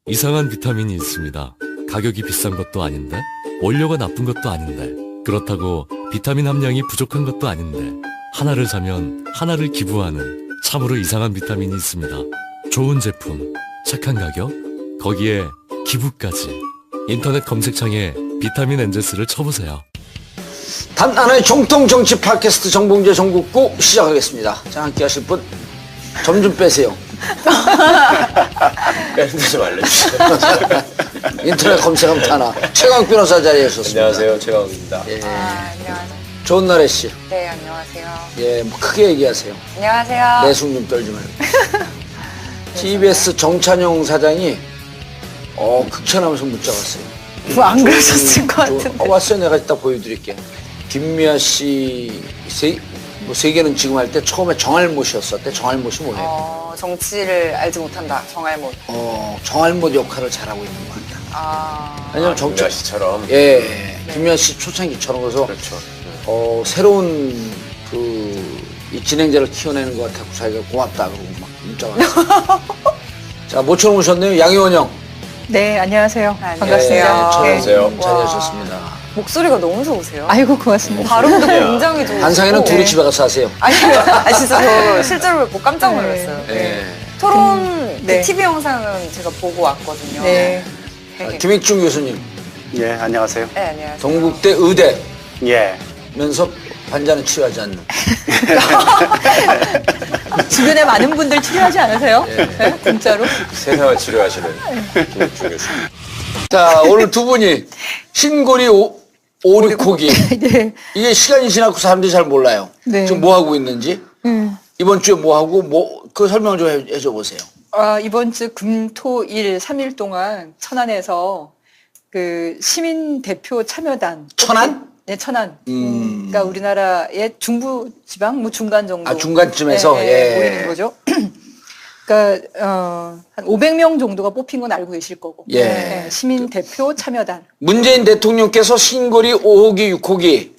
이상한 비타민이 있습니다. 가격이 비싼 것도 아닌데, 원료가 나쁜 것도 아닌데, 그렇다고 비타민 함량이 부족한 것도 아닌데, 하나를 사면 하나를 기부하는 참으로 이상한 비타민이 있습니다. 좋은 제품, 착한 가격, 거기에 기부까지. 인터넷 검색창에 비타민 엔제스를 쳐보세요. 단 하나의 정통 정치 팟캐스트 정봉재 정국구 시작하겠습니다. 자, 함께 하실 분, 점 좀 빼세요. 빼는데 좀 알려주세요. 인터넷 검색하면 다나. 최강 변호사 자리에 오셨습니다. 안녕하세요, 최강욱입니다. 예. 안녕하세요. 좋은 날에 씨. 네, 안녕하세요. 예, 뭐 크게 얘기하세요. 안녕하세요. 내숭 좀 떨지 말고. TBS 정찬용 사장이 극찬하면서 문자 왔어요. 뭐 안 그러셨을 것 같은데. 왔어요. 내가 이따 보여드릴게. 김미아 씨 세계는 지금 할 때 처음에 정알못이었었대. 정알못이 뭐예요? 정치를 알지 못한다. 정알못. 정알못 역할을 잘하고 있는 것 같다. 왜냐면 김미아 씨처럼. 예, 김미아 씨 초창기처럼. 그래서 그렇죠. 새로운 이 진행자를 키워내는 것 같아서 자기가 고맙다 그러고 막 문자가 왔어요. 자, 모처럼 오셨네요. 양희원 형. 네, 안녕하세요. 반갑습니다. 예, 안녕하세요. 자리하셨습니다. 목소리가 너무 좋으세요. 아이고, 고맙습니다. 발음도 굉장히 좋으시고. 한상에는 둘이 집에 가서 하세요. 아니, 진짜 저 실제로 뵙고 깜짝 놀랐어요. 예. 토론 네. TV 영상은 제가 보고 왔거든요. 네. 김익중 교수님, 예, 안녕하세요. 네, 안녕하세요. 동국대 의대 예. 면접 반자는 치료하지 않는. 주변에 많은 분들 치료하지 않으세요? 네? 진짜로? 세상을 치료하시는 김옥중 교수님. 자, 오늘 두 분이 신고리 오리코기. 네. 이게 시간이 지나고 사람들이 잘 몰라요. 네. 지금 뭐 하고 있는지. 이번 주에 뭐 하고 그 설명 좀 해줘 보세요. 이번 주 금, 토, 일 3일 동안 천안에서 그 시민 대표 참여단. 천안? 네, 천안. 그러니까 우리나라의 중부 지방, 뭐 중간 정도. 중간쯤에서. 예. 모이는 거죠. 그러니까 한 500명 정도가 뽑힌 건 알고 계실 거고. 예. 네, 시민 대표 참여단. 문재인 대통령께서 신고리 5호기, 6호기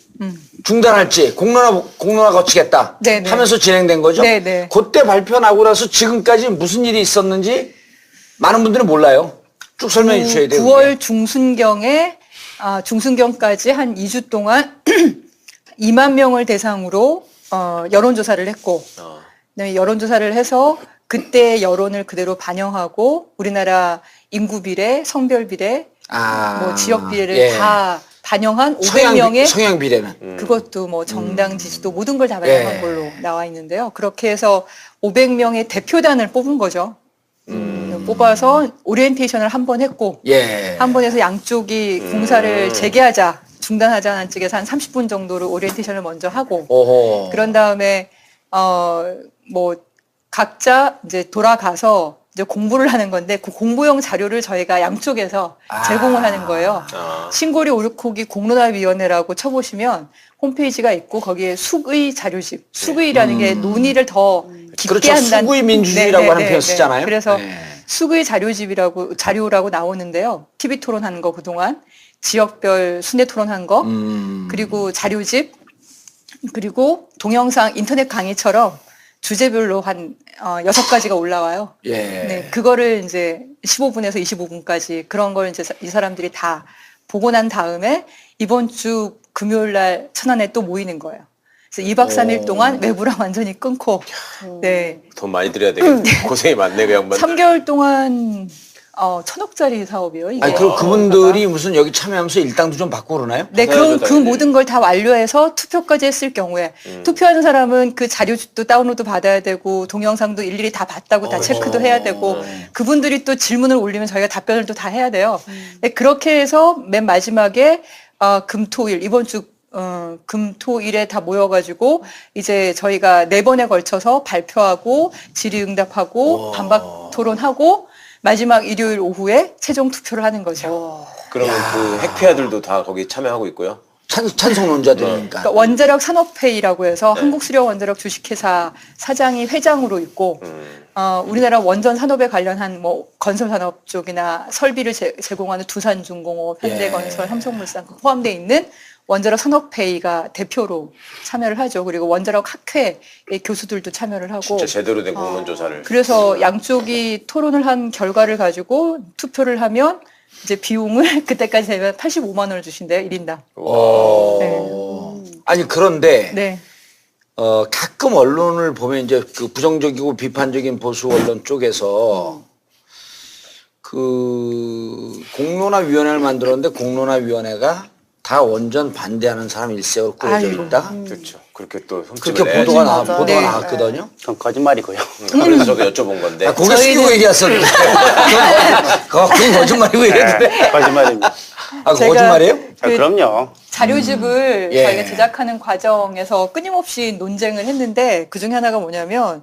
중단할지 공론화 거치겠다 네네. 하면서 진행된 거죠. 네네. 그때 발표 나고 나서 지금까지 무슨 일이 있었는지 많은 분들은 몰라요. 쭉 설명해 주셔야 돼요. 9월 중순경에 중순경까지 한 2주 동안 2만 명을 대상으로 여론조사를 했고, 그다음에 여론조사를 해서 그때 여론을 그대로 반영하고 우리나라 인구 비례, 성별 비례, 뭐 지역 비례를 예. 다 반영한 500명의 성향 비례는. 그것도 뭐 정당 지지도 모든 걸 다 반영한 예. 걸로 나와 있는데요. 그렇게 해서 500명의 대표단을 뽑은 거죠. 뽑아서 오리엔테이션을 한 번 했고, 예. 한 번 해서 양쪽이 공사를 재개하자, 중단하자는 쪽에서 한 30분 정도로 오리엔테이션을 먼저 하고, 오호. 그런 다음에 뭐 각자 이제 돌아가서 이제 공부를 하는 건데 그 공부용 자료를 저희가 양쪽에서 제공을 하는 거예요. 신고리 오르코기 공론화위원회라고 쳐보시면 홈페이지가 있고 거기에 숙의 자료집, 숙의라는 게 논의를 더 깊게 그렇죠. 한다는 수구의 민주주의라고 하는 표현 쓰잖아요. 그래서 네. 숙의 자료라고 나오는데요. TV 토론하는 거 그동안 지역별 순회 토론한 거, 그리고 자료집, 그리고 동영상 인터넷 강의처럼 주제별로 한 6가지가 올라와요. 예. 네, 그거를 이제 15분에서 25분까지 그런 걸 이제 이 사람들이 다 보고 난 다음에 이번 주 금요일 날 천안에 또 모이는 거예요. 그래서 2박 3일 동안 외부랑 완전히 끊고, 네. 돈 많이 들여야 되겠네. 고생이 많네, 그 양반. 3개월 동안 1,000억짜리 사업이에요. 이게. 아니, 그럼 그분들이 무슨 여기 참여하면서 일당도 좀 받고 그러나요? 네, 당연하죠, 그 당연히. 모든 걸 다 완료해서 투표까지 했을 경우에 투표하는 사람은 그 자료집도 다운로드 받아야 되고 동영상도 일일이 다 봤다고 다 체크도 해야 되고 그분들이 또 질문을 올리면 저희가 답변을 또 다 해야 돼요. 네, 그렇게 해서 맨 마지막에 금토일 이번 주 금토일에 다 모여가지고 이제 저희가 4번에 걸쳐서 발표하고 질의응답하고 반박 토론하고 마지막 일요일 오후에 최종 투표를 하는 거죠. 그러면 그 핵피아들도 다 거기 참여하고 있고요. 찬성론자들이니까. 그러니까 원자력 산업회의라고 해서 한국수력 원자력 주식회사 사장이 회장으로 있고 우리나라 원전 산업에 관련한 뭐 건설 산업 쪽이나 설비를 제공하는 두산중공업, 현대건설, 삼성물산 포함되어 있는 원자력 산업회의가 대표로 참여를 하죠. 그리고 원자력 학회의 교수들도 참여를 하고. 진짜 제대로 된 공론 조사를. 그래서 양쪽이 토론을 한 결과를 가지고 투표를 하면 이제 비용을 그때까지 되면 85만 원을 주신대요. 1인당. 아니 그런데 네. 가끔 언론을 보면 이제 그 부정적이고 비판적인 보수 언론 쪽에서 그 공론화위원회를 만들었는데 공론화위원회가 다 원전 반대하는 사람 일색으로 꾸려져 아이고. 있다. 그렇죠. 그렇게 또 그렇게 흠집을 보도가, 내야지. 보도가 네. 나왔거든요. 그건 거짓말이고요. 그래서 저도 여쭤본 건데. 아, 고개 숙이고 얘기했었는데. 그건 거짓말이고 이랬는데. 네, 거짓말입니다. 아, 그거 제가- 거짓말이에요? 그럼요. 자료집을 예. 저희가 제작하는 과정에서 끊임없이 논쟁을 했는데 그 중에 하나가 뭐냐면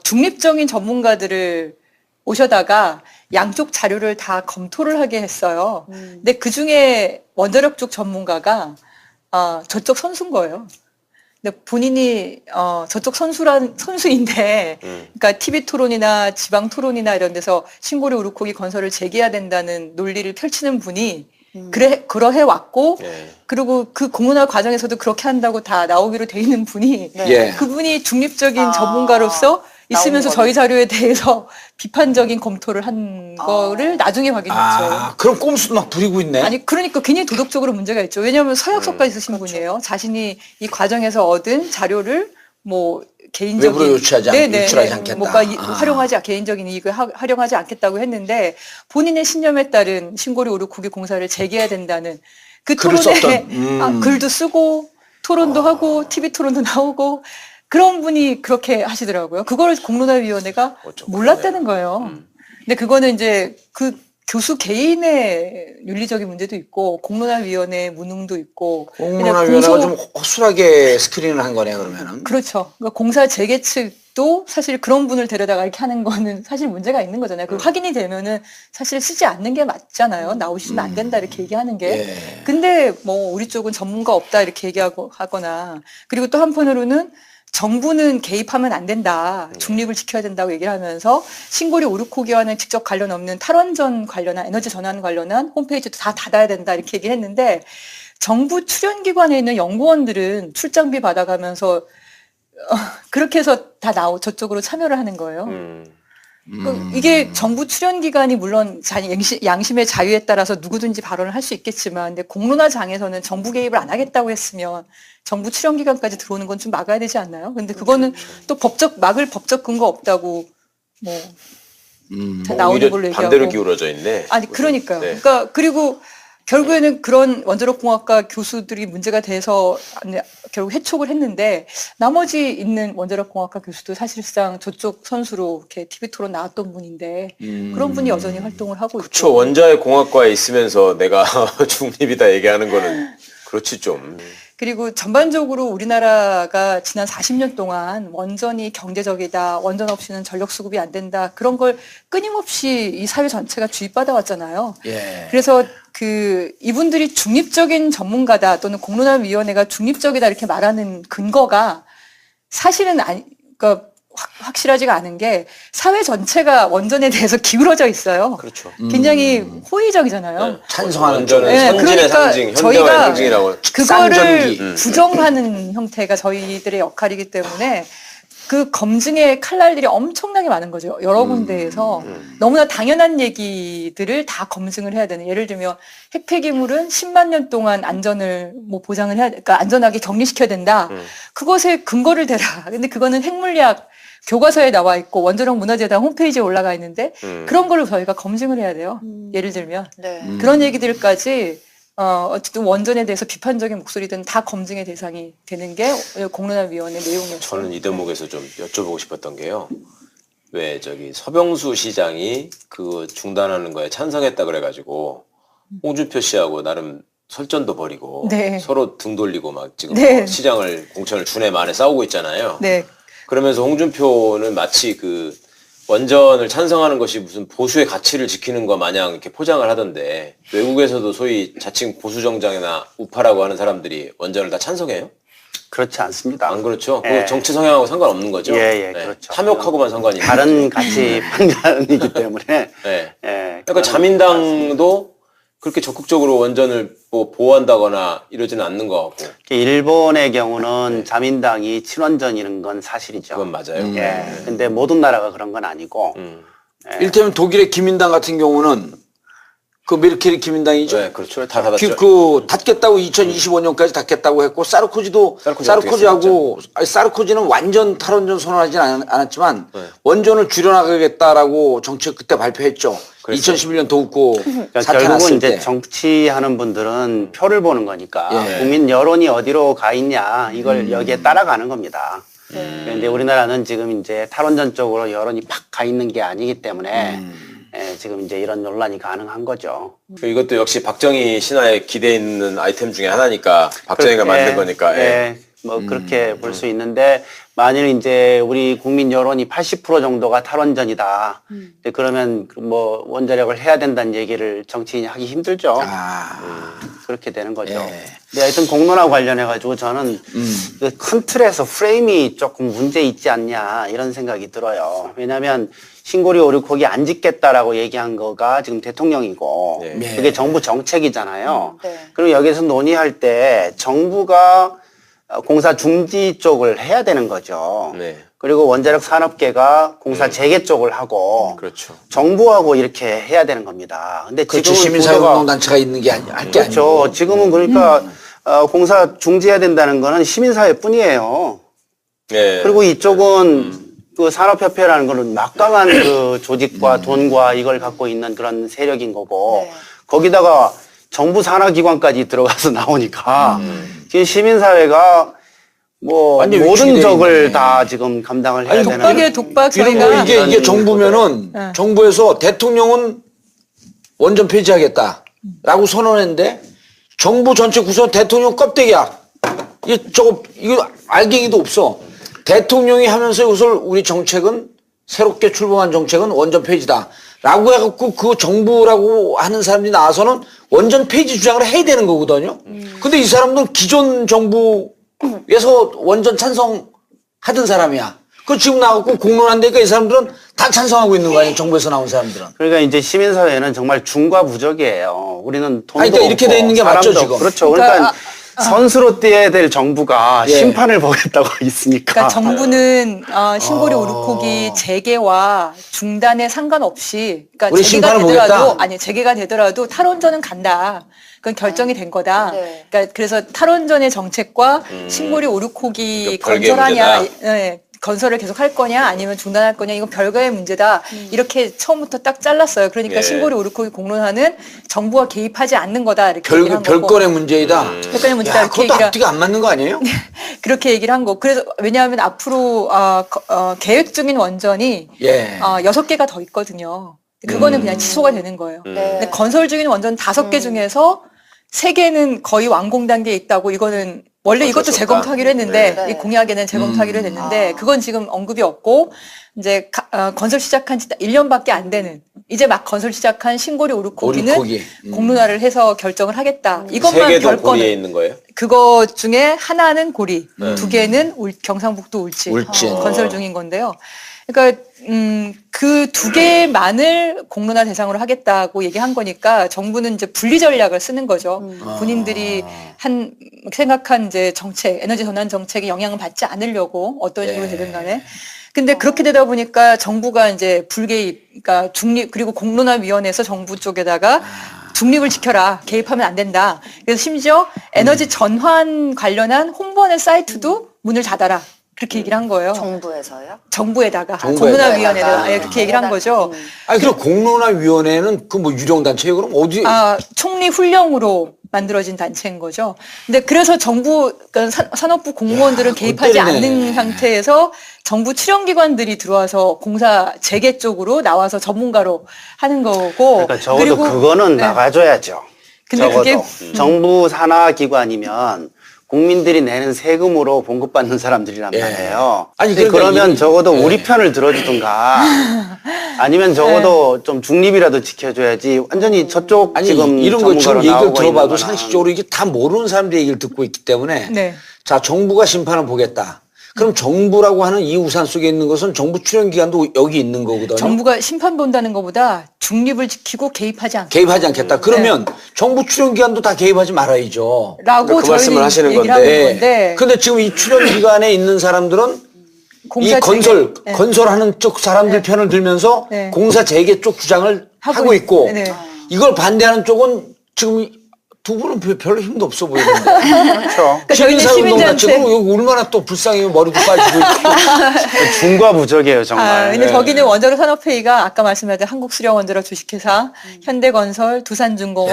중립적인 전문가들을 오셔다가 양쪽 자료를 다 검토를 하게 했어요. 근데 그 중에 원자력 쪽 전문가가 저쪽 선수인 거예요. 근데 본인이 저쪽 선수인데, 그러니까 TV 토론이나 지방 토론이나 이런 데서 신고리 우르코기 건설을 재개해야 된다는 논리를 펼치는 분이 그러해 왔고, 예. 그리고 그 공론화 과정에서도 그렇게 한다고 다 나오기로 돼 있는 분이 예. 그분이 중립적인 아, 전문가로서 있으면서 나온 저희 자료에 대해서 비판적인 검토를 한 거를 나중에 확인했죠. 그럼 꼼수도 막 부리고 있네. 아니 그러니까 굉장히 도덕적으로 문제가 있죠. 왜냐하면 서약서가 있으신 분이에요. 자신이 이 과정에서 얻은 자료를 뭐 개인적인 외부로 유출하지 않겠다. 뭔가 아. 활용하지 개인적인 이익을 활용하지 않겠다고 했는데 본인의 신념에 따른 신고리 오르쿠기 공사를 재개해야 된다는 그 글을 토론에 썼던, 글도 쓰고 토론도 하고 TV 토론도 나오고 그런 분이 그렇게 하시더라고요. 그걸 공론화위원회가 어쩌고 몰랐다는 거예요. 근데 그거는 이제 그 교수 개인의 윤리적인 문제도 있고 공론화위원회의 무능도 있고 공론화위원회가 공소- 좀 허술하게 스크린을 한 거네 그러면은. 그렇죠. 그러니까 공사 재개 측도 사실 그런 분을 데려다가 이렇게 하는 거는 사실 문제가 있는 거잖아요. 그 확인이 되면은 사실 쓰지 않는 게 맞잖아요. 나오시면 안 된다 이렇게 얘기하는 게. 예. 근데 뭐 우리 쪽은 전문가 없다 이렇게 얘기하고 하거나 그리고 또 한편으로는 정부는 개입하면 안 된다. 중립을 지켜야 된다고 얘기를 하면서 신고리 오르코기와는 직접 관련 없는 탈원전 관련한 에너지 전환 관련한 홈페이지도 다 닫아야 된다 이렇게 얘기를 했는데 정부 출연기관에 있는 연구원들은 출장비 받아가면서 그렇게 해서 다 저쪽으로 참여를 하는 거예요. 이게 정부 출연기관이 물론 양심의 자유에 따라서 누구든지 발언을 할 수 있겠지만 근데 공론화장에서는 정부 개입을 안 하겠다고 했으면 정부 출연기관까지 들어오는 건 좀 막아야 되지 않나요? 근데 그거는 또 막을 법적 근거 없다고 뭐 나오는 오히려 걸로 얘기하고 반대로 기울어져 있네. 아니 그러니까요. 네. 그러니까 그리고 결국에는 그런 원자력공학과 교수들이 문제가 돼서 결국 해촉을 했는데 나머지 있는 원자력공학과 교수도 사실상 저쪽 선수로 이렇게 TV 토론 나왔던 분인데 그런 분이 여전히 활동을 하고 그쵸. 있고 원자의 공학과에 있으면서 내가 중립이다 얘기하는 거는 그렇지 좀. 그리고 전반적으로 우리나라가 지난 40년 동안 원전이 경제적이다, 원전 없이는 전력 수급이 안 된다 그런 걸 끊임없이 이 사회 전체가 주입받아 왔잖아요. 예. 그래서 이분들이 중립적인 전문가다 또는 공론화위원회가 중립적이다 이렇게 말하는 근거가 사실은 그러니까 확실하지가 않은 게 사회 전체가 원전에 대해서 기울어져 있어요. 그렇죠. 굉장히 호의적이잖아요. 찬성하는 원전은 네, 선진의 그러니까 상징, 저희가 현대화의 상징이라고. 그거를 쌍전기. 부정하는 형태가 저희들의 역할이기 때문에 그 검증의 칼날들이 엄청나게 많은 거죠. 여러 군데에서 너무나 당연한 얘기들을 다 검증을 해야 되는. 예를 들면 핵폐기물은 10만 년 동안 안전을 뭐 보장을 그러니까 안전하게 격리시켜야 된다. 그것에 근거를 대라. 근데 그거는 핵물리학 교과서에 나와 있고 원자력 문화재단 홈페이지에 올라가 있는데 그런 걸로 저희가 검증을 해야 돼요. 예를 들면 네. 그런 얘기들까지 어쨌든 원전에 대해서 비판적인 목소리든 다 검증의 대상이 되는 게 공론화위원회 내용이었어요. 저는 이 대목에서 좀 여쭤보고 싶었던 게요. 왜 서병수 시장이 그거 중단하는 거에 찬성했다 그래가지고 홍준표 씨하고 나름 설전도 벌이고 네. 서로 등 돌리고 막 지금 네. 뭐 시장을 공천을 주내 만에 싸우고 있잖아요. 네. 그러면서 홍준표는 마치 원전을 찬성하는 것이 무슨 보수의 가치를 지키는 것 마냥 이렇게 포장을 하던데 외국에서도 소위 자칭 보수 정당이나 우파라고 하는 사람들이 원전을 다 찬성해요? 그렇지 않습니다. 안 그렇죠? 예. 그 정치 성향하고 상관없는 거죠? 예, 그렇죠. 탐욕하고만 상관이 있는 다른 거죠. 가치 판단이기 때문에. 네. 예, 그러니까 자민당도 그렇게 적극적으로 원전을 뭐 보호한다거나 이러지는 않는 것 같고. 일본의 경우는 자민당이 친원전이는 건 사실이죠. 그건 맞아요. 예. 근데 모든 나라가 그런 건 아니고. 일테면 독일의 기민당 같은 경우는 그 메르켈이 기민당이죠. 네, 그렇죠. 다 닫았죠. 그 닫겠다고 2025년까지 닫겠다고 했고 사르코지도 사르코지하고 아니, 사르코지는 완전 탈원전 선언하지는 않았지만 네. 원전을 줄여나가겠다라고 정책 그때 발표했죠. 그랬어요. 2011년 도읍구 그러니까 사태 결국은 났을 이제 때. 정치하는 분들은 표를 보는 거니까 예. 국민 여론이 어디로 가 있냐 이걸 여기에 따라가는 겁니다. 그런데 우리나라는 지금 이제 탈원전 쪽으로 여론이 팍 가 있는 게 아니기 때문에 예, 지금 이제 이런 논란이 가능한 거죠. 이것도 역시 박정희 신화에 기대 있는 아이템 중에 하나니까 박정희가 만든 거니까. 예. 예, 뭐 그렇게 볼 수 있는데 만일 이제 우리 국민 여론이 80% 정도가 탈원전이다. 이제 그러면 뭐 원자력을 해야 된다는 얘기를 정치인이 하기 힘들죠. 그렇게 되는 거죠. 예. 근데 하여튼 공론화 관련해 가지고 저는 그 큰 틀에서 프레임이 조금 문제 있지 않냐 이런 생각이 들어요. 왜냐하면 신고리 오륙호기 안 짓겠다라고 얘기한 거가 지금 대통령이고 네. 그게 정부 정책이잖아요. 네. 그럼 여기서 논의할 때 정부가 공사 중지 쪽을 해야 되는 거죠. 네. 그리고 원자력 산업계가 공사 재개 쪽을 하고 그렇죠. 정부하고 이렇게 해야 되는 겁니다. 근데 그렇죠. 지금은 시민사회운동단체가 있는 게 할게 아니고. 그렇죠. 지금은 그러니까 공사 중지해야 된다는 거는 시민사회뿐이에요. 예. 그리고 이쪽은 그 산업협회라는 거는 막강한 그 조직과 돈과 이걸 갖고 있는 그런 세력인 거고 네. 거기다가 정부 산하기관까지 들어가서 나오니까 지금 시민사회가 뭐 완전 모든 위축이 돼 적을 있네. 다 지금 감당을 해야 아니, 되는 독박이에요, 독박. 이런 거 저희가 이게 정부면은 네. 정부에서 대통령은 원전 폐지하겠다라고 선언했는데 정부 전체 구성 대통령 껍데기야. 이거 알갱이도 없어. 대통령이 하면서 이것을 우리 정책은 새롭게 출범한 정책은 원전 폐지다. 라고 해갖고 그 정부라고 하는 사람들이 나와서는 원전 폐지 주장을 해야 되는 거거든요. 근데 이 사람들은 기존 정부에서 원전 찬성하던 사람이야. 그 지금 나와갖고 공론한다니까 이 사람들은 다 찬성하고 있는 거 아니에요. 정부에서 나온 사람들은. 그러니까 이제 시민사회는 정말 중과 부적이에요. 우리는 돈도 아니, 그러니까 이렇게 없고 돼 있는 게 맞죠, 사람도 지금? 없고. 그렇죠. 그러니까 그러니까 선수로 뛰어야 될 정부가 예. 심판을 보겠다고 있으니까. 그러니까 정부는 신고리 오륙호기 재개와 중단에 상관없이 그러니까 우리 재개가 심판을 되더라도 보겠다? 아니 재개가 되더라도 탈원전은 간다. 그건 결정이 된 거다. 네. 그러니까 그래서 탈원전의 정책과 신고리 오륙호기 그 별개의 건설하냐, 문제다. 예, 건설을 계속 할 거냐 아니면 중단할 거냐 이건 별거의 문제다. 이렇게 처음부터 딱 잘랐어요. 그러니까 예. 신고리 오륙호기 공론화는 정부가 개입하지 않는 거다 이렇게 얘기를 한 거고. 별건의 문제이다. 별건의 문제다 야, 이렇게 그것도 얘기를 앞뒤가 안 맞는 거 아니에요? 그렇게 얘기를 한 거. 그래서 왜냐하면 앞으로 계획 중인 원전이 예. 6개가 더 있거든요. 그거는 그냥 취소가 되는 거예요. 네. 근데 건설 중인 원전 5개 중에서 3개는 거의 완공 단계에 있다고 이거는 원래 어쩔 이것도 수 없다. 재검토하기로 했는데 네. 이 공약에는 재검토하기로 했는데 그건 지금 언급이 없고 이제 건설 시작한 지 1년밖에 안 되는 이제 막 건설 시작한 신고리 오륙호기는 오륙호기. 공론화를 해서 결정을 하겠다. 세 이것만 개도 고리에 결권을 있는 거예요? 그거 중에 하나는 고리, 2개는 경상북도 울진, 울진. 건설 중인 건데요. 그러니까 그 2개만을 공론화 대상으로 하겠다고 얘기한 거니까 정부는 이제 분리 전략을 쓰는 거죠. 본인들이 생각한 이제 정책, 에너지 전환 정책에 영향을 받지 않으려고 어떤 식으로 되든 간에. 근데 그렇게 되다 보니까 정부가 이제 불개입, 그러니까 중립, 그리고 공론화위원회에서 정부 쪽에다가 중립을 지켜라. 개입하면 안 된다. 그래서 심지어 에너지 전환 관련한 홍보하는 사이트도 문을 닫아라. 그렇게 얘기를 한 거예요. 정부에서요? 정부에다가. 정부에다가. 공론화위원회를 아예 그렇게 얘기를 한 거죠. 아니, 그럼 공론화위원회는 그 뭐 유령단체예요? 그럼 어디? 총리 훈령으로 만들어진 단체인 거죠. 근데 그래서 정부, 그러니까 산업부 공무원들은 야, 개입하지 골 때리네. 않는 상태에서 정부 출연기관들이 들어와서 공사 재개 쪽으로 나와서 전문가로 하는 거고. 그러니까 적어도 그리고 그거는 네. 나가줘야죠. 근데 적어도 그게 정부 산하기관이면 국민들이 내는 세금으로 봉급받는 사람들이란 예. 말이에요. 아니, 근데 그러니까 그러면 이- 적어도 예. 우리 편을 들어주든가 아니면 적어도 좀 중립이라도 지켜줘야지 완전히 저쪽 아니, 지금 이런 거 지금 전문가로 얘기를 나오고 들어봐도 있는 거는 상식적으로 이게 다 모르는 사람들의 얘기를 듣고 있기 때문에 네. 자, 정부가 심판을 보겠다. 그럼 정부라고 하는 이 우산 속에 있는 것은 정부 출연 기관도 여기 있는 거거든요. 정부가 심판 본다는 것보다 중립을 지키고 개입하지 않겠다. 개입하지 않겠다. 그러면 정부 출연 기관도 다 개입하지 말아야죠. 라고 그 말씀을 저희는 하시는 얘기를 건데. 하는 건데. 근데 지금 이 출연 기관에 있는 사람들은 이 공사 건설, 재개, 네. 건설하는 쪽 사람들 편을 들면서 네. 공사 재개 쪽 주장을 하고 있고 네. 이걸 반대하는 쪽은 지금 두 분은 별로 힘도 없어 보이는데. 그렇죠. 그러니까 저희는 시민사운동같이 시민단체. 그럼 여기 얼마나 또 불쌍해요. 머리도 빠지고 있고. 중과부적이에요 정말. 근데 네. 거기는 원자로 산업회의가 아까 말씀하신 한국수력원자로 주식회사, 현대건설, 두산중공업,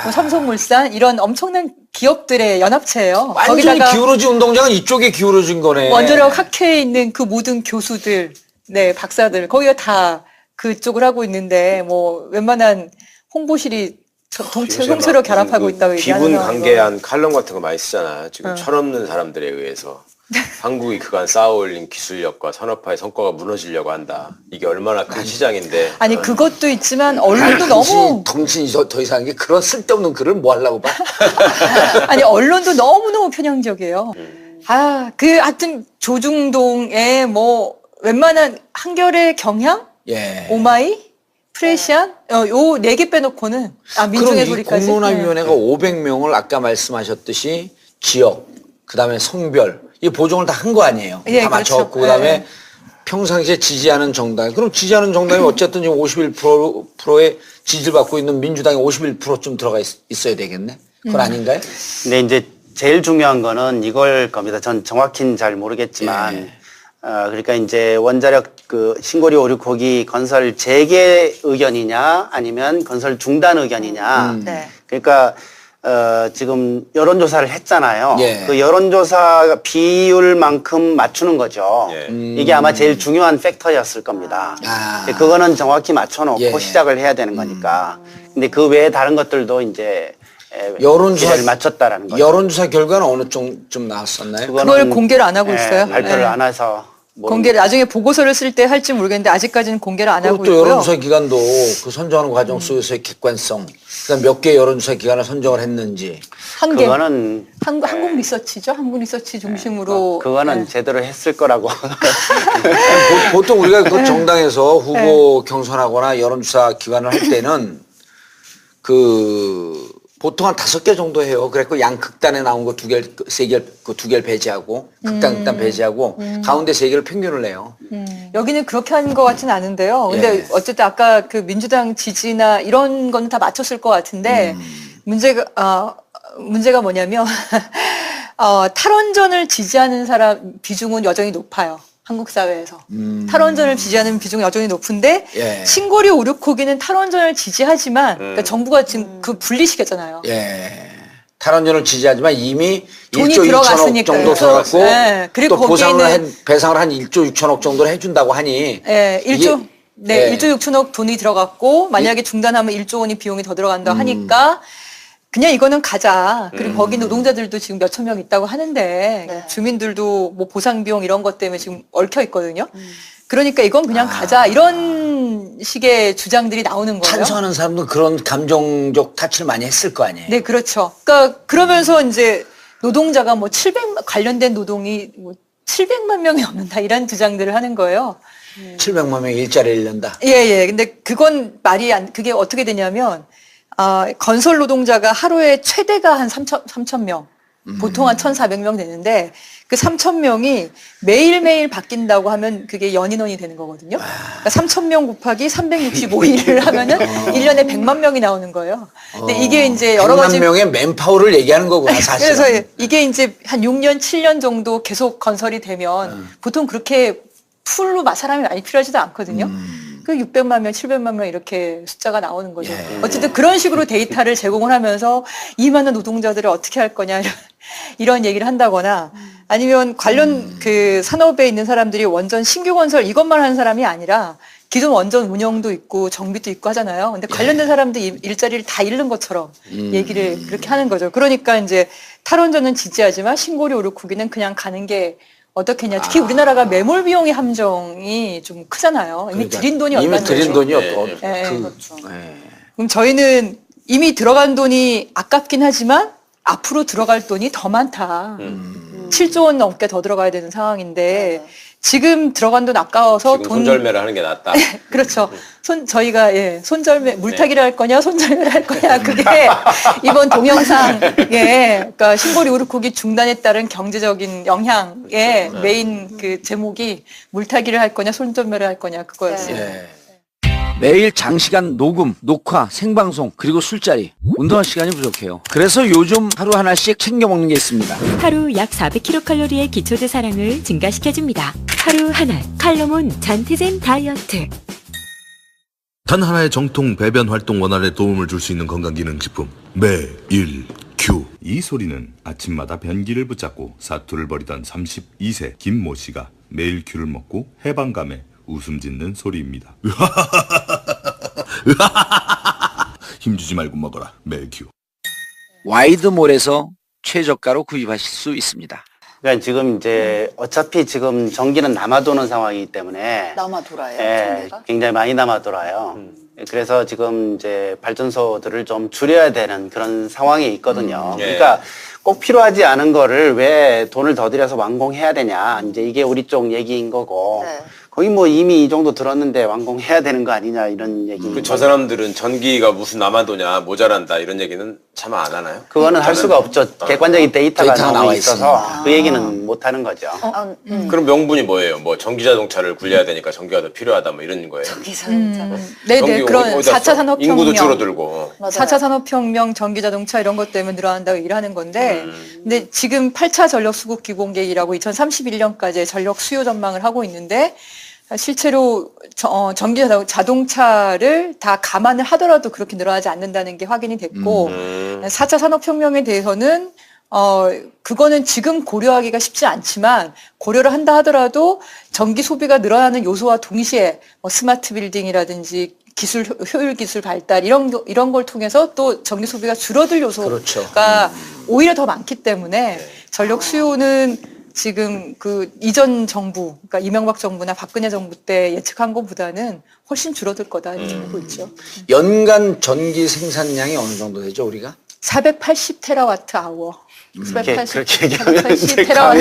뭐 삼성물산 이런 엄청난 기업들의 연합체예요. 완전히 거기다가 기울어진 운동장은 이쪽에 기울어진 거네. 원자력 학회에 있는 그 모든 교수들, 네 박사들 거기가 다 그쪽을 하고 있는데 뭐 웬만한 홍보실이 통째로 결합하고 있다고 얘기하는 기분 상황이고. 관계한 칼럼 같은 거 많이 쓰잖아. 지금 철없는 사람들에 의해서 한국이 그간 쌓아올린 기술력과 산업화의 성과가 무너지려고 한다. 이게 얼마나 큰 시장인데. 아니 그것도 있지만 언론도 너무 당신이 더 이상한 게 그런 쓸데없는 글을 뭐 하려고 봐. 아니 언론도 너무너무 편향적이에요. 하여튼 조중동의 뭐 웬만한 한겨레 경향, 예. 오마이, 프레시안 요 네 개 빼놓고는 민중의 그럼 이 소리까지. 공론화위원회가 500명을 아까 말씀하셨듯이 지역, 그다음에 성별 이 보정을 다 한 거 아니에요. 예, 다 그렇죠. 맞춰갖고 그다음에 예. 평상시에 지지하는 정당. 그럼 지지하는 정당이 어쨌든 지금 51%의 지지를 받고 있는 민주당이 51%쯤 들어가 있어야 되겠네. 그건 아닌가요? 근데 이제 제일 중요한 거는 이걸 겁니다. 전 정확히는 잘 모르겠지만, 예. 그러니까 이제 원자력 그 신고리 569기 건설 재개 의견이냐 아니면 건설 중단 의견이냐. 네. 그러니까 지금 여론조사를 했잖아요. 예. 그 여론조사 비율만큼 맞추는 거죠. 예. 이게 아마 제일 중요한 팩터였을 겁니다. 근데 그거는 정확히 맞춰놓고 예. 시작을 해야 되는 거니까. 근데 그 외에 다른 것들도 이제 여론조사 맞췄다라는 거죠. 여론조사 결과는 어느 정도쯤 나왔었나요? 그걸 공개를 안 하고 있어요. 발표를 네. 안 해서 공개를 나중에 보고서를 쓸 때 할지 모르겠는데 아직까지는 공개를 안 하고 그리고 또 있고요. 여론조사 기관도 그 선정하는 과정 속에서의 객관성, 그다음 몇 개 여론조사 기관을 선정을 했는지. 한 개. 그거는 한국 리서치죠. 한국 리서치 중심으로. 그거는 네. 제대로 했을 거라고. 보통 우리가 그 정당에서 후보 경선하거나 여론조사 기관을 할 때는 보통 한 5개 정도 해요. 그래갖고 양극단에 나온 거 2개, 3개, 그 2개를 배제하고, 극단 배제하고, 가운데 3개를 평균을 내요. 여기는 그렇게 한 것 같지는 않은데요. 근데 예. 어쨌든 아까 그 민주당 지지나 이런 거는 다 맞췄을 것 같은데 문제가 뭐냐면 탈원전을 지지하는 사람 비중은 여전히 높아요. 한국 사회에서. 탈원전을 지지하는 비중은 여전히 높은데 예. 신고리 569기는 탈원전을 지지하지만 그러니까 정부가 지금 그 분리시켰잖아요. 예. 탈원전을 지지하지만 이미 돈이 1조 2천억 들어갔으니까요. 정도 들어갔고, 네. 그리고 또 보상을 거기에는 배상을 한 1조 6천억 정도를 해준다고 하니. 예, 1조, 이게- 네, 예. 1조 6천억 돈이 들어갔고, 만약에 중단하면 1조 원이 비용이 더 들어간다 하니까, 그냥 이거는 가자. 그리고 거기 노동자들도 지금 몇천 명 있다고 하는데, 주민들도 뭐 보상 비용 이런 것 때문에 지금 얽혀 있거든요. 그러니까 이건 그냥 가자. 이런 식의 주장들이 나오는 거예요. 찬성하는 사람도 그런 감정적 타치를 많이 했을 거 아니에요. 네, 그렇죠. 그러니까 그러면서 이제 노동자가 뭐 관련된 노동이 뭐 700만 명이 넘는다. 이런 주장들을 하는 거예요. 700만 명이 일자리를 잃는다. 예. 근데 그건 그게 어떻게 되냐면, 건설 노동자가 하루에 최대가 한 3천 명, 보통 한 1,400명 되는데, 그 3,000명이 매일매일 바뀐다고 하면 그게 연인원이 되는 거거든요. 그러니까 3,000명 곱하기 365일을 하면은 1년에 100만 명이 나오는 거예요. 근데 이게 이제 여러 100만 가지. 명의 맨파워를 얘기하는 거구나, 사실. 그래서 이게 이제 한 6년, 7년 정도 계속 건설이 되면 보통 그렇게 풀로 사람이 많이 필요하지도 않거든요. 그 600만 명, 700만 명 이렇게 숫자가 나오는 거죠. 예. 어쨌든 그런 식으로 데이터를 제공을 하면서 이 많은 노동자들을 어떻게 할 거냐 이런 얘기를 한다거나 아니면 관련 그 산업에 있는 사람들이 원전 신규 건설 이것만 하는 사람이 아니라 기존 원전 운영도 있고 정비도 있고 하잖아요. 근데 관련된 사람들이 일자리를 다 잃는 것처럼 얘기를 그렇게 하는 거죠. 그러니까 이제 탈원전은 지지하지만 신고리 569기는 그냥 가는 게 어떻겠냐. 특히 우리나라가 매몰 비용의 함정이 좀 크잖아요. 이미 그러니까 들인 돈이 이미 얼마나 들인 되죠. 돈이 예, 없고. 예, 그렇죠. 그럼 저희는 이미 들어간 돈이 아깝긴 하지만 앞으로 들어갈 돈이 더 많다. 7조 원 넘게 더 들어가야 되는 상황인데 지금 들어간 돈 아까워서 지금 손절매를 하는 게 낫다. 그렇죠. 저희가 손절매 물타기를 할 거냐 손절매를 할 거냐 그게 이번 동영상 그러니까 신고리 우르코기 중단에 따른 경제적인 영향의 메인 그 제목이 물타기를 할 거냐 손절매를 할 거냐 그거였어요. 매일 장시간 녹음, 녹화, 생방송 그리고 술자리 운동할 시간이 부족해요. 그래서 요즘 하루 하나씩 챙겨 먹는 게 있습니다. 하루 약 400kcal의 기초대사량을 증가시켜줍니다. 하루 하나 칼로몬 잔티젠 다이어트. 단 하나의 정통 배변 활동 원활에 도움을 줄 수 있는 건강기능식품 매일 큐. 이 소리는 아침마다 변기를 붙잡고 사투를 벌이던 32세 김모 씨가 매일 큐를 먹고 해방감에 웃음 짓는 소리입니다. 힘주지 말고 먹어라 매일 큐. 와이드몰에서 최저가로 구입하실 수 있습니다. 그러니까 지금 이제 어차피 지금 전기는 남아 도는 상황이기 때문에 남아 돌아요. 전기가? 굉장히 많이 남아 돌아요. 그래서 지금 이제 발전소들을 좀 줄여야 되는 그런 상황에 있거든요. 그러니까 꼭 필요하지 않은 거를 왜 돈을 더 들여서 완공해야 되냐. 이제 이게 우리 쪽 얘기인 거고. 거의 뭐 이미 이 정도 들었는데 완공해야 되는 거 아니냐 이런 얘기. 저 사람들은 전기가 무슨 남아도냐 모자란다 이런 얘기는 참 안 하나요? 그거는 할 수가 없죠. 객관적인 데이터가 나와 있어서 있으니까. 그 얘기는 못 하는 거죠. 그럼 명분이 뭐예요? 뭐 전기 자동차를 굴려야 되니까 전기가 더 필요하다 뭐 이런 거예요. 네네 전기 그런 어디다 4차 써? 산업혁명 인구도 줄어들고. 4차 산업혁명 전기자동차 이런 것 때문에 늘어난다고 일하는 건데 근데 지금 8차 전력수급 기본계획이라고 2031년까지 전력 수요 전망을 하고 있는데 실제로 전기 자동차를 다 감안을 하더라도 그렇게 늘어나지 않는다는 게 확인이 됐고 4차 산업혁명에 대해서는 그거는 지금 고려하기가 쉽지 않지만 고려를 한다 하더라도 전기 소비가 늘어나는 요소와 동시에 스마트 빌딩이라든지 기술 효율 기술 발달 이런 걸 통해서 또 전기 소비가 줄어들 요소가 그렇죠. 오히려 더 많기 때문에 전력 수요는 지금 그 이전 정부, 그러니까 이명박 정부나 박근혜 정부 때 예측한 것보다는 훨씬 줄어들 거다 이렇게 보고 있죠. 연간 전기 생산량이 어느 정도 되죠, 우리가? 480 테라와트 아워. 그렇게 얘기하면 480 테라와트.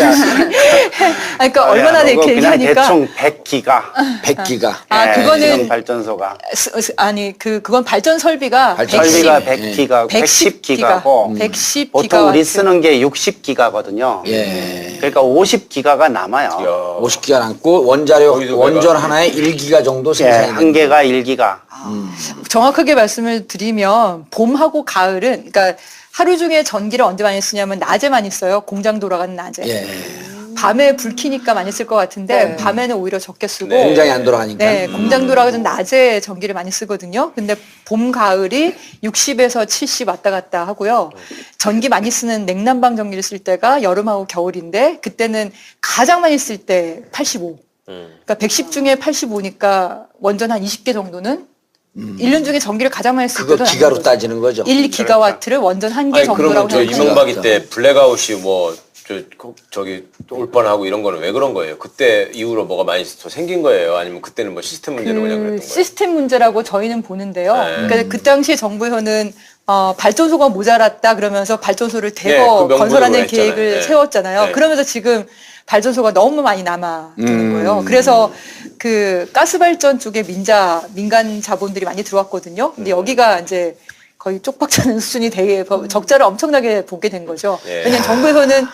그러니까 얼마나 이렇게 그냥 얘기하니까. 대충 100기가. 100기가. 그거는 발전소가. 그건 발전 설비가 설비가 100기가, 110기가고 110기가 보통 우리 쓰는 게 60기가거든요. 그러니까 50기가가 남아요. 50기가 남고 원전 하나에 1기가 정도 생산이 한 개가 1기가. 정확하게 말씀을 드리면 봄하고 가을은 그러니까 하루 중에 전기를 언제 많이 쓰냐면 낮에 많이 써요. 공장 돌아가는 낮에. 밤에 불 켜니까 많이 쓸 것 같은데 밤에는 오히려 적게 쓰고 공장이 안 돌아가니까. 공장 돌아가는 낮에 전기를 많이 쓰거든요. 근데 봄, 가을이 60에서 70 왔다 갔다 하고요. 전기 많이 쓰는 냉난방 전기를 쓸 때가 여름하고 겨울인데 그때는 가장 많이 쓸 때 85. 그러니까 110 중에 85니까 원전 한 20개 정도는 1년 중에 전기를 가장 많이 쓸 그거 때도 기가로 따지는 거죠. 1기가와트를 원전 한 개 정도라고 그러면 저 생각하시면 이명박이 때 블랙아웃이 뭐 저기 올 뻔하고 이런 거는 왜 그런 거예요? 그때 이후로 뭐가 많이 더 생긴 거예요? 아니면 그때는 뭐 시스템 문제로 그냥 그랬던 거예요? 시스템 문제라고 저희는 보는데요. 네. 그러니까 그 당시에 정부에서는 발전소가 모자랐다 그러면서 발전소를 대거 그 명분으로 건설하는 했잖아요. 계획을 세웠잖아요. 그러면서 지금 발전소가 너무 많이 남아드는 거예요. 그래서 그 가스발전 쪽에 민간 자본들이 많이 들어왔거든요. 근데 여기가 이제 거의 쪽박차는 수준이 되게 적자를 엄청나게 보게 된 거죠. 왜냐하면 정부에서는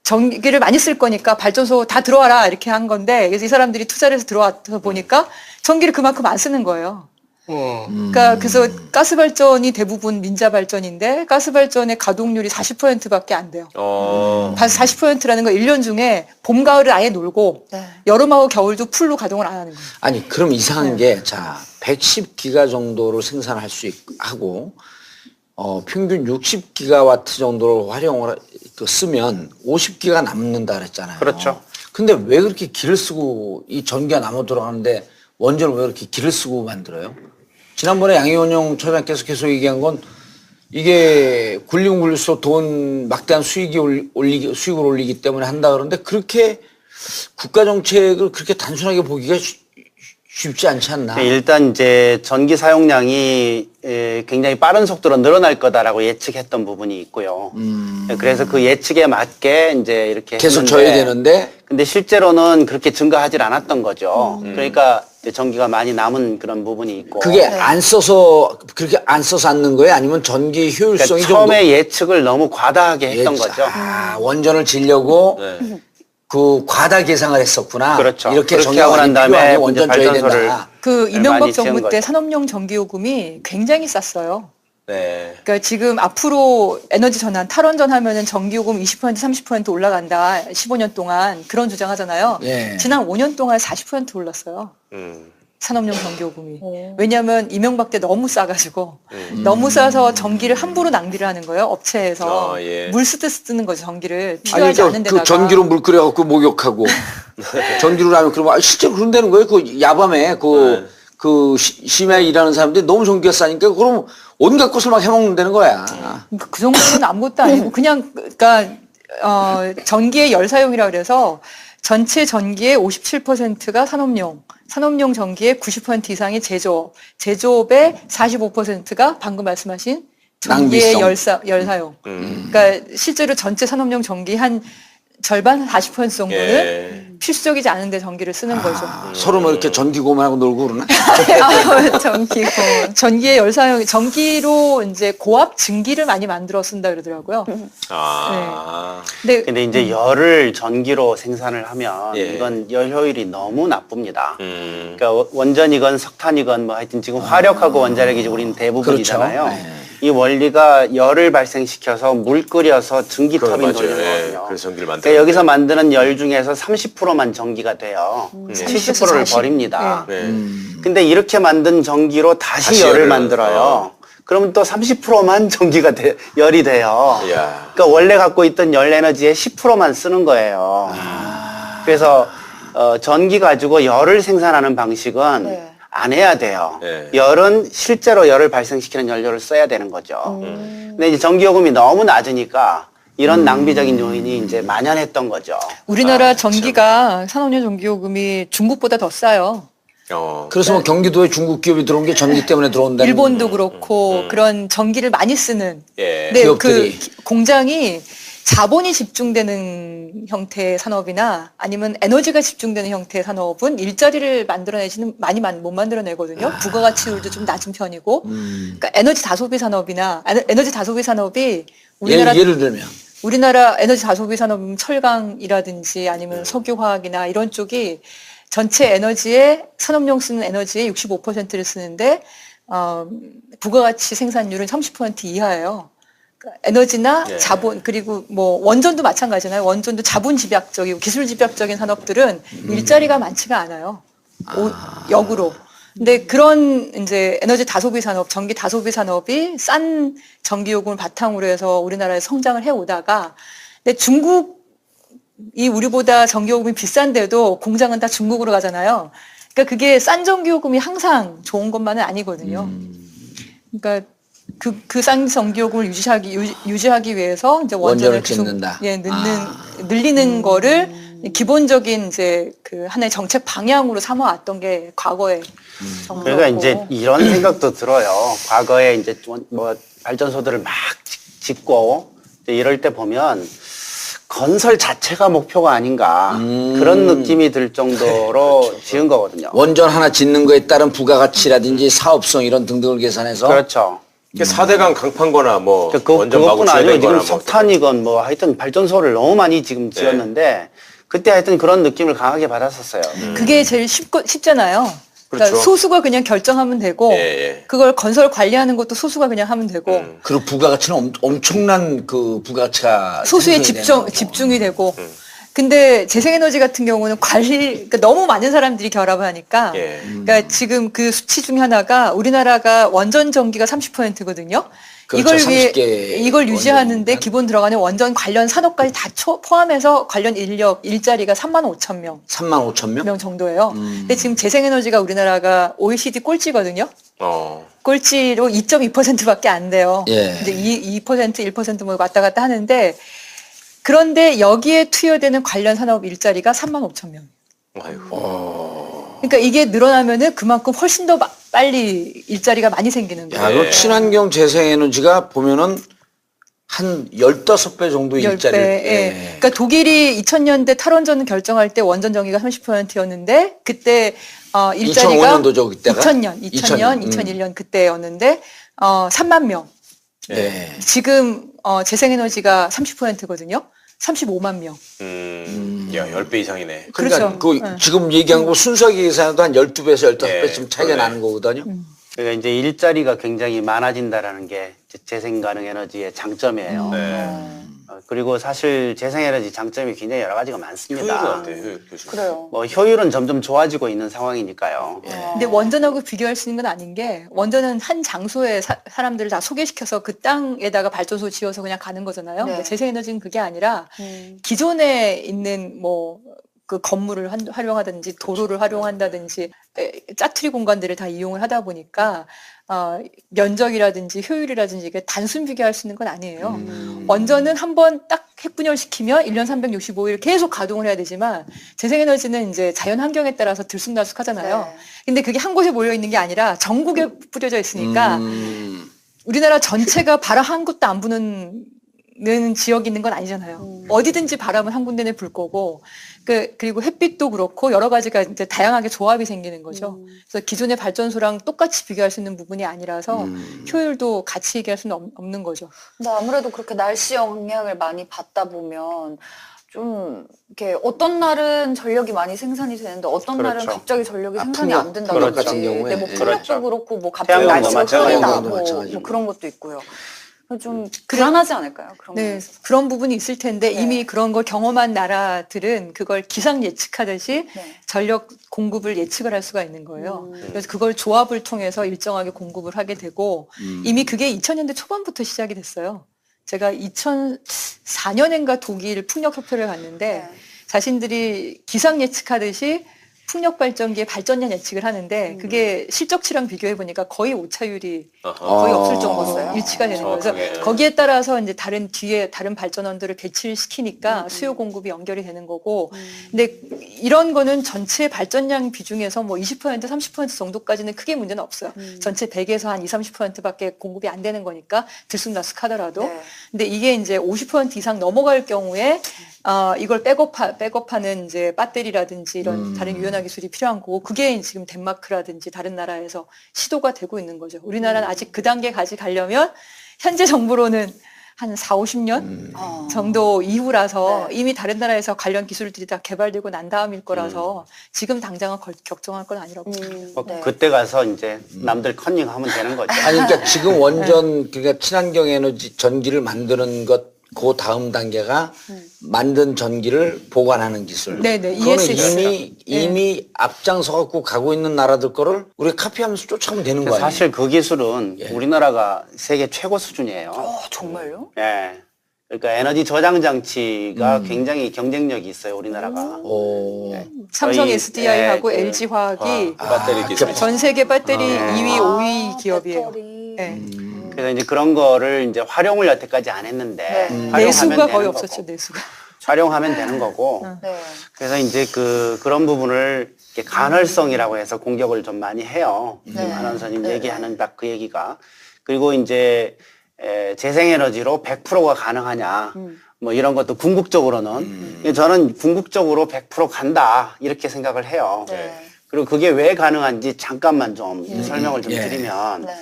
전기를 많이 쓸 거니까 발전소 다 들어와라 이렇게 한 건데 그래서 이 사람들이 투자를 해서 들어와서 보니까 전기를 그만큼 안 쓰는 거예요. 그러니까 그래서 가스발전이 대부분 민자발전인데 가스발전의 가동률이 40%밖에 안 돼요. 40%라는 건 1년 중에 봄, 가을을 아예 놀고 여름하고 겨울도 풀로 가동을 안 하는 거예요. 아니 그럼 이상한 게 자 110기가 정도로 생산할 수 하고 평균 60기가와트 정도로 쓰면 50기가 남는다 그랬잖아요. 그렇죠. 근데 왜 그렇게 기를 쓰고 이 전기가 남아 돌아가는데 원전을 왜 그렇게 기를 쓰고 만들어요? 지난번에 양희원영 처장께서 계속 얘기한 건 이게 굴리면 굴릴수록 막대한 수익을 올리기 때문에 한다 그러는데 그렇게 국가 정책을 그렇게 단순하게 보기가 쉽지 않지 않나? 네, 일단 이제 전기 사용량이 굉장히 빠른 속도로 늘어날 거다라고 예측했던 부분이 있고요. 그래서 그 예측에 맞게 이제 이렇게 계속 했는데, 줘야 되는데 근데 실제로는 그렇게 증가하지 않았던 거죠. 그러니까 이제 전기가 많이 남은 그런 부분이 있고. 그게 안 써서 그렇게 안 써서 안 는 거예요? 아니면 전기 효율성이 그러니까 처음에 예측을 너무 과다하게 했던 거죠. 원전을 지려고 네. 그 과다 계상을 했었구나. 그렇죠. 이렇게 그렇게 하고 전기가 난 다음에 필요하니 이제 원전 줘야 발전소를 된다. 그 많이 이명박 지은 정부 때 거죠. 산업용 전기요금이 굉장히 쌌어요. 네. 그러니까 지금 앞으로 에너지 전환, 탈원전 하면은 전기요금 20% 30% 올라간다. 15년 동안 그런 주장하잖아요. 예. 지난 5년 동안 40% 올랐어요. 산업용 전기요금이. 왜냐하면 이명박 때 너무 싸가지고 너무 싸서 전기를 함부로 낭비를 하는 거예요. 업체에서 아, 예. 물 쓰는 거죠. 전기를 아니 필요하지 않은 데다가. 그 전기로 물 끓여갖고 목욕하고 전기로 하면 그러면 실제로 그런다는 거예요. 그 야밤에 그 심야에 일하는 사람들이 너무 전기가 싸니까 그럼 온갖 것을 막 해먹는다는 거야. 그 정도는 아무것도 아니고 그냥 그러니까 전기의 열 사용이라 그래서 전체 전기의 57%가 산업용 전기의 90% 이상이 제조업의 45%가 방금 말씀하신 전기의 낭비성. 열 사용. 그러니까 실제로 전체 산업용 전기 한 절반 40% 정도는 예. 필수적이지 않은데 전기를 쓰는 거죠. 서로 뭐 이렇게 전기고만하고 놀고 그러나? 전기의 열 사용, 전기로 이제 고압 증기를 많이 만들어 쓴다 그러더라고요. 아. 근데 이제 열을 전기로 생산을 하면 예. 이건 열 효율이 너무 나쁩니다. 음. 그러니까 원전이건 석탄이건 뭐 하여튼 지금 화력하고 원자력이 우리는 대부분이잖아요. 그렇죠. 네. 이 원리가 열을 발생시켜서 물 끓여서 전기터빈 맞아요. 돌리는 예. 거거든요. 그래서 전기를 그러니까 만들어요. 여기서 만드는 열 중에서 30%만 전기가 돼요. 70%를 40. 버립니다. 네. 근데 이렇게 만든 전기로 다시 열을 열을, 만들어요. 그러면 또 30%만 전기가 열이 돼요. 이야. 그러니까 원래 갖고 있던 열 에너지의 10%만 쓰는 거예요. 그래서 전기 가지고 열을 생산하는 방식은 네. 안 해야 돼요. 네. 열은 실제로 열을 발생시키는 연료를 써야 되는 거죠. 근데 이제 전기요금이 너무 낮으니까 이런 낭비적인 요인이 이제 만연했던 거죠. 우리나라 전기가 산업용 전기요금이 중국보다 더 싸요. 그래서 뭐 경기도에 중국 기업이 들어온 게 전기 때문에 들어온다는 일본도 그렇고 그런 전기를 많이 쓰는. 예. 근데 기업들이. 그 공장이 자본이 집중되는 형태의 산업이나 아니면 에너지가 집중되는 형태의 산업은 일자리를 만들어내지는 많이 못 만들어내거든요. 부가가치율도 좀 낮은 편이고. 그러니까 에너지 다소비 산업이나 에너지 다소비 산업이 예를 들면 우리나라 에너지 다소비 산업은 철강이라든지 아니면 석유화학이나 이런 쪽이 전체 에너지의 산업용 쓰는 에너지의 65%를 쓰는데 부가가치 생산률은 30% 이하예요. 그러니까 에너지나 예. 자본 그리고 뭐 원전도 마찬가지잖아요. 원전도 자본 집약적이고 기술 집약적인 산업들은 일자리가 많지가 않아요. 역으로. 근데 그런 이제 에너지 다소비 산업, 전기 다소비 산업이 싼 전기 요금을 바탕으로 해서 우리나라에 성장을 해 오다가 근데 중국이 우리보다 전기 요금이 비싼데도 공장은 다 중국으로 가잖아요. 그러니까 그게 싼 전기 요금이 항상 좋은 것만은 아니거든요. 그러니까 그 싼 전기 요금을 유지하기 위해서 이제 원전을 계속 짓는다. 늘리는 거를 기본적인 이제 그 하나의 정책 방향으로 삼아왔던 게 과거에 정부였고. 그러니까 이제 이런 생각도 들어요. 과거에 이제 뭐 발전소들을 막 짓고 이럴 때 보면 건설 자체가 목표가 아닌가 그런 느낌이 들 정도로 지은 거거든요. 원전 하나 짓는 거에 따른 부가가치라든지 사업성 이런 등등을 계산해서 그렇죠. 4대강 강판거나 뭐 원전 마구 그것뿐 지어야 아니고 되거나 지금 뭐 석탄이건 뭐 하여튼 발전소를 너무 많이 지금 지었는데 그때 하여튼 그런 느낌을 강하게 받았었어요. 그게 제일 쉽잖아요. 그러니까 그렇죠. 소수가 그냥 결정하면 되고 예. 그걸 건설 관리하는 것도 소수가 그냥 하면 되고 그리고 부가가치는 엄청난 그 부가가치가 소수에 생성이 되는 거고. 집중이 되고 근데 재생에너지 같은 경우는 그러니까 너무 많은 사람들이 결합을 하니까 예. 그러니까 지금 그 수치 중에 하나가 우리나라가 원전 전기가 30%거든요. 그렇죠, 30개 이걸 유지하는데 원전이니까. 기본 들어가는 원전 관련 산업까지 다 포함해서 관련 일자리가 35,000명 35,000명? 정도예요. 근데 지금 재생에너지가 우리나라가 OECD 꼴찌거든요. 꼴찌로 2.2%밖에 안 돼요. 예. 이제 2%, 1% 뭐 왔다 갔다 하는데 그런데 여기에 투여되는 관련 산업 일자리가 35,000명. 아이고. 그러니까 이게 늘어나면은 그만큼 훨씬 더 빨리 일자리가 많이 생기는 야, 거예요. 그 친환경 재생에너지가 보면은 한 15배 정도 10배. 일자리를. 예. 그러니까 독일이 2000년대 탈원전 결정할 때 원전 전기가 30%였는데 그때 일자리가 2005년도죠, 그때가? 2000년, 2000년. 2001년 그때였는데 3만 명. 예. 지금 재생에너지가 30%거든요. 35만 명. 야, 10배 이상이네. 그러니까 그렇죠. 그 지금 얘기한 거 순수하게 계산해도 한 12배에서 15배쯤 예, 차이가 그러네. 나는 거거든요. 그러니까 이제 일자리가 굉장히 많아진다라는 게 재생 가능 에너지의 장점이에요. 네. 그리고 사실 재생 에너지 장점이 굉장히 여러 가지가 많습니다. 효율은 어때요, 효율 교수님? 그래요. 뭐 효율은 점점 좋아지고 있는 상황이니까요. 근데 원전하고 비교할 수 있는 건 아닌 게 원전은 한 장소에 사람들을 다 소개시켜서 그 땅에다가 발전소 지어서 그냥 가는 거잖아요. 네. 근데 재생에너지는 그게 아니라 기존에 있는 뭐 그 건물을 활용하든지 도로를 활용한다든지 짜투리 공간들을 다 이용을 하다 보니까 면적이라든지 효율이라든지 이게 단순 비교할 수 있는 건 아니에요. 원전은 한번 딱 핵분열시키면 1년 365일 계속 가동을 해야 되지만 재생에너지는 이제 자연 환경에 따라서 들쑥날쑥하잖아요. 네. 근데 그게 한 곳에 모여 있는 게 아니라 전국에 뿌려져 있으니까 우리나라 전체가 바람 한 곳도 안 부는 지역이 있는 건 아니잖아요. 어디든지 바람은 한 군데는 불 거고, 그리고 햇빛도 그렇고 여러 가지가 이제 다양하게 조합이 생기는 거죠. 그래서 기존의 발전소랑 똑같이 비교할 수 있는 부분이 아니라서 효율도 같이 얘기할 수는 없는 거죠. 근데 아무래도 그렇게 날씨 영향을 많이 받다 보면 좀 이렇게 어떤 날은 전력이 많이 생산이 되는데 어떤 날은 그렇죠. 갑자기 전력이 생산이 풍력, 안 된다든지. 풍력 같은 경우에. 네, 뭐 풍력도 그렇죠. 그렇고 뭐 갑자기 태양광도 날씨가 마찬가지고. 흐리다 태양광도 뭐 마찬가지고. 그런 것도 있고요. 좀 불안하지 않을까요? 그런 네, 거. 그런 부분이 있을 텐데 네. 이미 그런 걸 경험한 나라들은 그걸 기상 예측하듯이 네. 전력 공급을 예측을 할 수가 있는 거예요. 그래서 그걸 조합을 통해서 일정하게 공급을 하게 되고 이미 그게 2000년대 초반부터 시작이 됐어요. 제가 2004년인가 독일 풍력협회를 갔는데 네. 자신들이 기상 예측하듯이 풍력 발전기의 발전량 예측을 하는데 그게 실적치랑 비교해 보니까 거의 오차율이 거의 없을 정도로 일치가 되는 거예요. 정확하게. 그래서 거기에 따라서 이제 다른 발전원들을 배치를 시키니까 수요 공급이 연결이 되는 거고, 근데 이런 거는 전체 발전량 비중에서 뭐 20% 30% 정도까지는 크게 문제는 없어요. 전체 100에서 한 20-30%밖에 공급이 안 되는 거니까 들쑥날쑥하더라도. 네. 근데 이게 이제 50% 이상 넘어갈 경우에 이걸 백업하는 이제 배터리라든지 이런 다른 유연화 기술이 필요한 거고, 그게 지금 덴마크라든지 다른 나라에서 시도가 되고 있는 거죠. 우리나라는 아직 그 단계까지 가려면 현재 정부로는 한 40-50년 정도 이후라서 네. 이미 다른 나라에서 관련 기술들이 다 개발되고 난 다음일 거라서 지금 당장은 격정할 건 아니라고 생각합니다. 네. 그때 가서 이제 남들 컨닝하면 되는 거죠. 아니, 그러니까 지금 원전, 그러니까 친환경 에너지 전기를 만드는 것, 그 다음 단계가 만든 전기를 보관하는 기술. 네네, 그거는 ESS. 이미 앞장서 갖고 가고 있는 나라들 거를 우리가 카피하면서 쫓아가면 되는 거 아니에요? 사실 그 기술은 예. 우리나라가 세계 최고 수준이에요. 정말요? 예. 그러니까 에너지 저장 장치가 굉장히 경쟁력이 있어요, 우리나라가. 오. 삼성 저희, SDI하고 예, LG 화학이 배터리 기술. 전 세계 배터리 2위, 5위 기업이에요. 배터리. 네. 그래서 이제 그런 거를 이제 활용을 여태까지 안 했는데 활용하면 내수가 되는 거의 거고. 없었죠, 내수가. 활용하면 되는 거고. 네. 그래서 이제 그런 부분을 이렇게 간헐성이라고 해서 공격을 좀 많이 해요. 네. 한원 선생님 네. 얘기하는 딱 그 얘기가. 그리고 이제 재생에너지로 100%가 가능하냐. 뭐 이런 것도 궁극적으로는 저는 궁극적으로 100% 간다 이렇게 생각을 해요. 네. 그리고 그게 왜 가능한지 잠깐만 좀 설명을 좀 예. 드리면 네.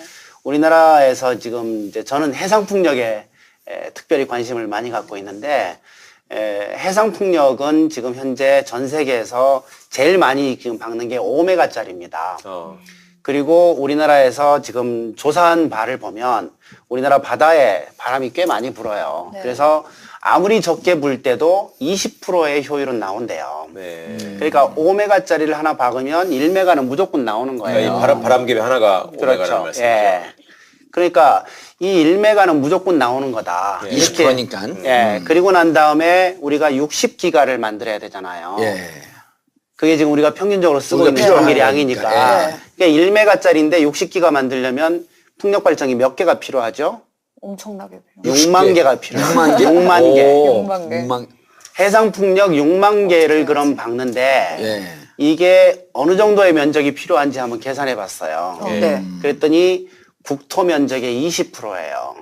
우리나라에서 지금 이제 저는 해상풍력에 특별히 관심을 많이 갖고 있는데 해상풍력은 지금 현재 전 세계에서 제일 많이 지금 박는 게 5메가짜리입니다. 그리고 우리나라에서 지금 조사한 바를 보면 우리나라 바다에 바람이 꽤 많이 불어요. 네. 그래서 아무리 적게 불 때도 20%의 효율은 나온대요. 네. 그러니까 5메가짜리를 하나 박으면 1메가는 무조건 나오는 거예요. 그러니까 이 바람개비 하나가 오메가라는 그렇죠. 말씀이죠. 예. 그러니까 이 1메가는 무조건 나오는 거다. 예. 이렇게. 20%니까. 예. 그리고 난 다음에 우리가 60기가를 만들어야 되잖아요. 예. 그게 지금 우리가 평균적으로 쓰고 우리가 있는 필요한 전기량이니까. 거니까. 예. 그러니까 1메가짜리인데 60기가 만들려면 풍력 발전기 몇 개가 필요하죠? 엄청나게 필요해요. 6만 개가 필요해요. 6만 개? 6만 개. 오, 6만 개. 6만 해상 풍력 6만 개를 그럼 박는데 예. 이게 어느 정도의 면적이 필요한지 한번 계산해 봤어요. 네. 그랬더니 국토 면적의 20%예요.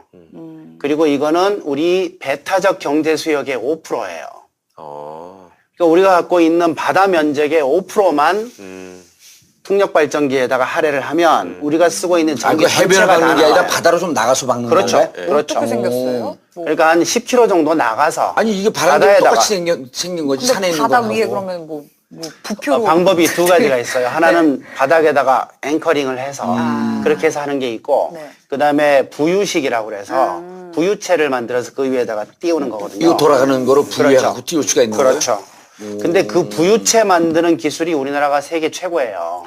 그리고 이거는 우리 배타적 경제 수역의 5%예요. 그러니까 우리가 갖고 있는 바다 면적의 5%만 풍력 발전기에다가 할애를 하면 우리가 쓰고 있는 전기 그 해변을 전체가 다 박는 게 아니라 나와요. 바다로 좀 나가서 박는 그렇죠. 건가요? 그렇죠. 어떻게 생겼어요? 뭐. 그러니까 한 10km 정도 나가서 아니 이게 바다도 바다에다가. 똑같이 생긴 거지 산에 근데 있는 바다 거하고. 위에 그러면 뭐 부표로 방법이 두 가지가 있어요. 하나는 바닥에다가 앵커링을 해서 그렇게 해서 하는 게 있고 네. 그다음에 부유식이라고 그래서 부유체를 만들어서 그 위에다가 띄우는 거거든요. 이거 돌아가는 거로 부유해 그렇죠. 갖고 띄울 수가 있는 거예요? 그렇죠. 근데 그 부유체 만드는 기술이 우리나라가 세계 최고예요.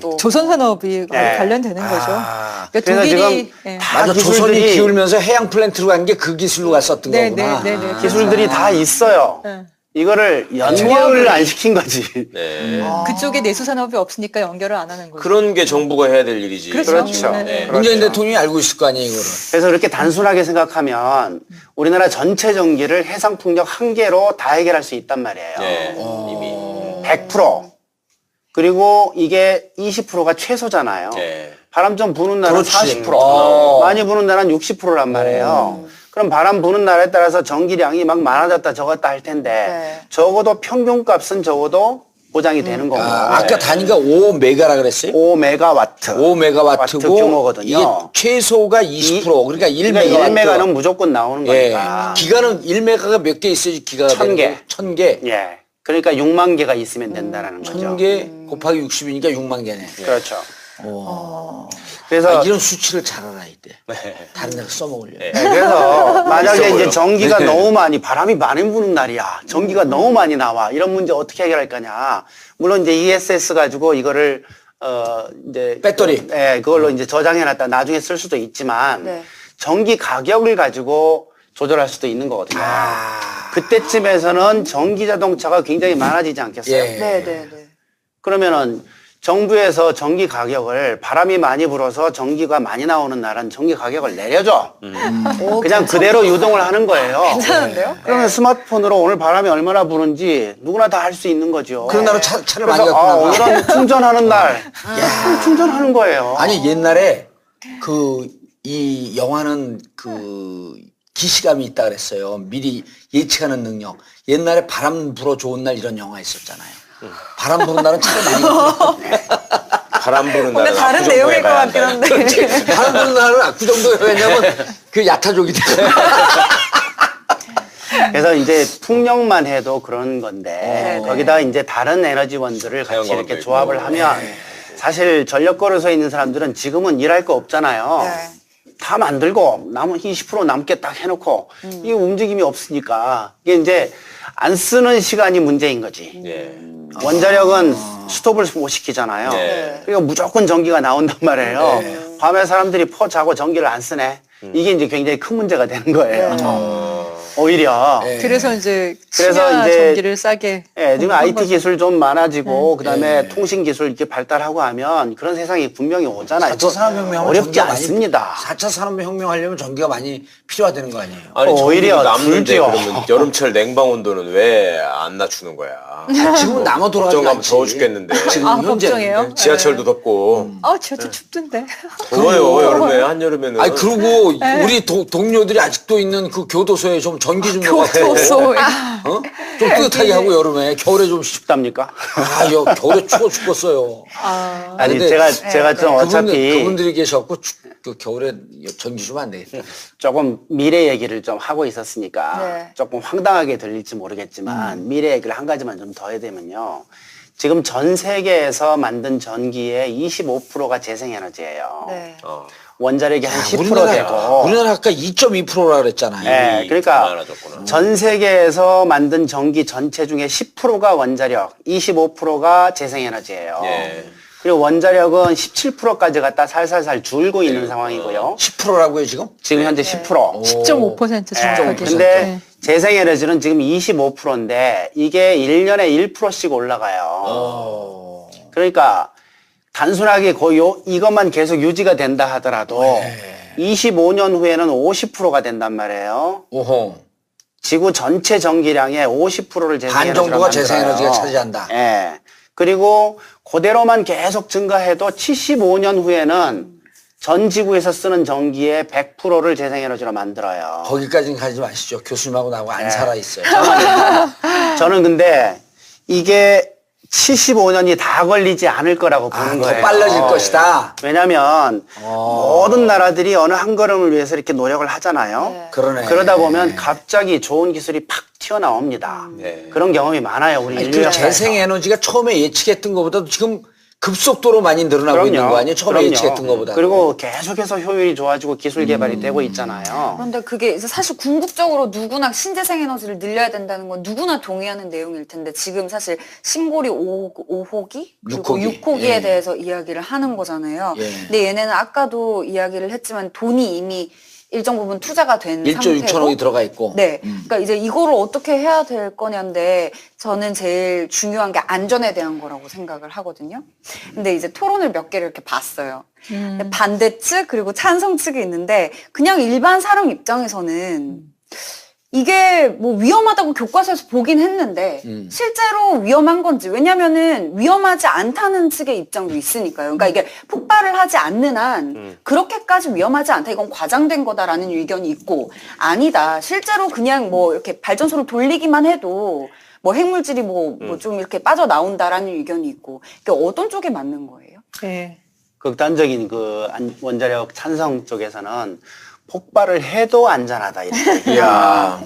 또 조선 산업이 네. 관련되는 거죠. 아, 그러니까 그래서 독일이 지금 예. 다 맞아 조선이 기술들이 기울면서 해양 플랜트로 간 게 그 기술로 갔었던 네, 거구나. 네, 네, 네. 기술들이 다 있어요. 네. 이거를 연결을 안 시킨 거지. 네. 그쪽에 내수 산업이 없으니까 연결을 안 하는 거죠. 그런 게 정부가 해야 될 일이지. 그렇죠. 네. 문재인 그렇죠. 대통령이 알고 있을 거 아니에요 이거를. 그래서 이렇게 단순하게 생각하면 우리나라 전체 전기를 해상 풍력 한 개로 다 해결할 수 있단 말이에요. 네. 이미. 100%. 그리고 이게 20%가 최소잖아요. 네. 바람 좀 부는 날은 그렇지. 40%. 많이 부는 날은 60%란 말이에요. 그럼 바람 부는 날에 따라서 전기량이 막 많아졌다 적었다 할 텐데 네. 적어도 평균값은 적어도 보장이 되는 거고. 아까 단위가 5메가라 그랬어요? 5메가와트. 5메가와트고 규모거든요. 이게 최소가 20% 그러니까 1메가와트. 1메가는 무조건 나오는 예. 거니까. 기가는 1메가가 몇 개 있어야지 기가가 1000 개. 1000개. 예. 그러니까 6만 개가 있으면 된다라는 거죠. 1000개 곱하기 60이니까 6만 개네. 그렇죠. 아, 그래서 이런 수치를 잘 알아야 돼. 다른 데가 써먹으려. 네, 그래서 만약에 있어 이제 보여. 전기가 너무 많이 바람이 많이 부는 날이야. 전기가 너무 많이 나와. 이런 문제 어떻게 해결할 거냐. 물론 이제 ESS 가지고 이거를 이제 배터리. 그걸로 이제 저장해 놨다 나중에 쓸 수도 있지만 네. 전기 가격을 가지고 조절할 수도 있는 거거든요. 그때쯤에서는 전기 자동차가 굉장히 많아지지 않겠어요? 예. 네, 네, 네. 그러면은 정부에서 전기 가격을 바람이 많이 불어서 전기가 많이 나오는 날은 전기 가격을 내려줘. 그냥 그대로 유동을 하는 거예요. 괜찮은데요? 그러면 스마트폰으로 오늘 바람이 얼마나 부는지 누구나 다 할 수 있는 거죠. 그런 날은 차를 많이 그래서 갖고 나가. 오늘은 충전하는 날. 충전하는 거예요. 아니 옛날에 이 영화는 기시감이 있다 그랬어요. 미리 예측하는 능력. 옛날에 바람 불어 좋은 날 이런 영화 있었잖아요. 바람 부는 날은 차를 많이 갖고 바람 부는 뭔가 날은 다른 압구정도에 내용일 것 가야 같긴 한다. 한데. 바람 부는 날은 압구정도에 왜냐면 그 야타족이 돼. 그래서 이제 풍력만 해도 그런 건데 거기다 이제 다른 에너지원들을 같이 자연광도 이렇게 있고. 조합을 하면 사실 전력거로 서 있는 사람들은 지금은 일할 거 없잖아요. 네. 다 만들고 남은 20% 남게 딱 해놓고 이게 움직임이 없으니까 이게 이제 안 쓰는 시간이 문제인 거지. 예. 원자력은 스톱을 못 시키잖아요. 네. 그러니까 무조건 전기가 나온단 말이에요. 밤에 사람들이 퍼 자고 전기를 안 쓰네. 이게 이제 굉장히 큰 문제가 되는 거예요. 오히려. 그래서 이제 그래서 심야 이제 전기를 싸게 예, 지금 IT 기술 좀 많아지고 그다음에 네. 통신 기술 이렇게 발달하고 하면 그런 세상이 분명히 오잖아요. 4차 산업혁명 어렵지 않습니다. 4차 산업혁명 하려면 전기가 많이 필요하다는 거 아니에요? 아니 오히려 오히려 남는데 불지요. 그러면 여름철 냉방 온도는 왜 안 낮추는 거야? 지금은 남아 돌아가지 걱정 가면 않지. 더워 죽겠는데. 지금 아, 현재 걱정해요? 지하철도 덥고. 진짜 춥던데. 더워요 여름에 한여름에는. 아니 그리고 우리 동료들이 아직도 있는 그 교도소에 좀 전기 좀 넣어갖고 교토소. 좀 뜨뜻하게 하고 여름에 겨울에 좀 쉽답니까? 겨울에 추워 죽겠어요. 아니 근데 제가 좀 어차피 그분들이 계셔갖고 그 겨울에 전기 주면 안 되겠다. 조금 미래 얘기를 좀 하고 있었으니까 네. 조금 황당하게 들릴지 모르겠지만 미래 얘기를 한 가지만 좀 더 해야 되면요. 지금 전 세계에서 만든 전기의 25%가 재생에너지예요. 네. 원자력이 한 10% 우리나라 되고. 우리나라 아까 2.2%라 그랬잖아요. 네, 그러니까 많아졌구나. 전 세계에서 만든 전기 전체 중에 10%가 원자력, 25%가 재생에너지예요. 예. 그리고 원자력은 17%까지 갖다 살살살 줄고 있는 상황이고요. 10%라고요 지금? 지금 현재 10%. 10.5% 정확하게. 근데 재생에너지는 지금 25%인데 이게 1년에 1%씩 올라가요. 그러니까 단순하게 거의 이것만 계속 유지가 된다 하더라도 25년 후에는 50%가 된단 말이에요. 오호. 지구 전체 전기량의 50%를 반 정도가 재생에너지가 차지한다. 예. 그리고 그대로만 계속 증가해도 75년 후에는 전 지구에서 쓰는 전기의 100%를 재생에너지로 만들어요. 거기까지는 가지 마시죠. 교수님하고 나하고 안 살아있어요. 저는 근데 이게 75년이 다 걸리지 않을 거라고 보는 더 거예요. 빨라질 것이다. 왜냐하면 모든 나라들이 어느 한 걸음을 위해서 이렇게 노력을 하잖아요. 네. 그러네. 그러다 보면 갑자기 좋은 기술이 팍 튀어나옵니다. 네. 그런 경험이 많아요. 우리 아니, 인류 그 역사에서. 재생에너지가 처음에 예측했던 것보다도 지금 급속도로 많이 늘어나고 있는 거 아니에요? 처음에 그럼요. 예측했던 것보다. 그리고 계속해서 효율이 좋아지고 기술 개발이 되고 있잖아요. 그런데 그게 이제 사실 궁극적으로 누구나 신재생 에너지를 늘려야 된다는 건 누구나 동의하는 내용일 텐데 지금 사실 신고리 5호기 그리고 6호기. 6호기에 예. 대해서 이야기를 하는 거잖아요. 예. 근데 얘네는 아까도 이야기를 했지만 돈이 이미 일정 부분 투자가 된 1조 상태고 6천억이 들어가 있고. 네. 그러니까 이제 이거를 어떻게 해야 될 거냐인데 저는 제일 중요한 게 안전에 대한 거라고 생각을 하거든요. 근데 이제 토론을 몇 개를 이렇게 봤어요. 반대 측 그리고 찬성 측이 있는데 그냥 일반 사람 입장에서는 이게 뭐 위험하다고 교과서에서 보긴 했는데 실제로 위험한 건지 왜냐면은 위험하지 않다는 측의 입장도 있으니까요. 그러니까 이게 폭발을 하지 않는 한 그렇게까지 위험하지 않다. 이건 과장된 거다라는 의견이 있고 아니다. 실제로 그냥 뭐 이렇게 발전소를 돌리기만 해도 뭐 핵물질이 뭐 좀 이렇게 빠져나온다라는 의견이 있고 그러니까 어떤 쪽에 맞는 거예요? 네. 극단적인 그 원자력 찬성 쪽에서는 폭발을 해도 안전하다 이렇게 얘기해요.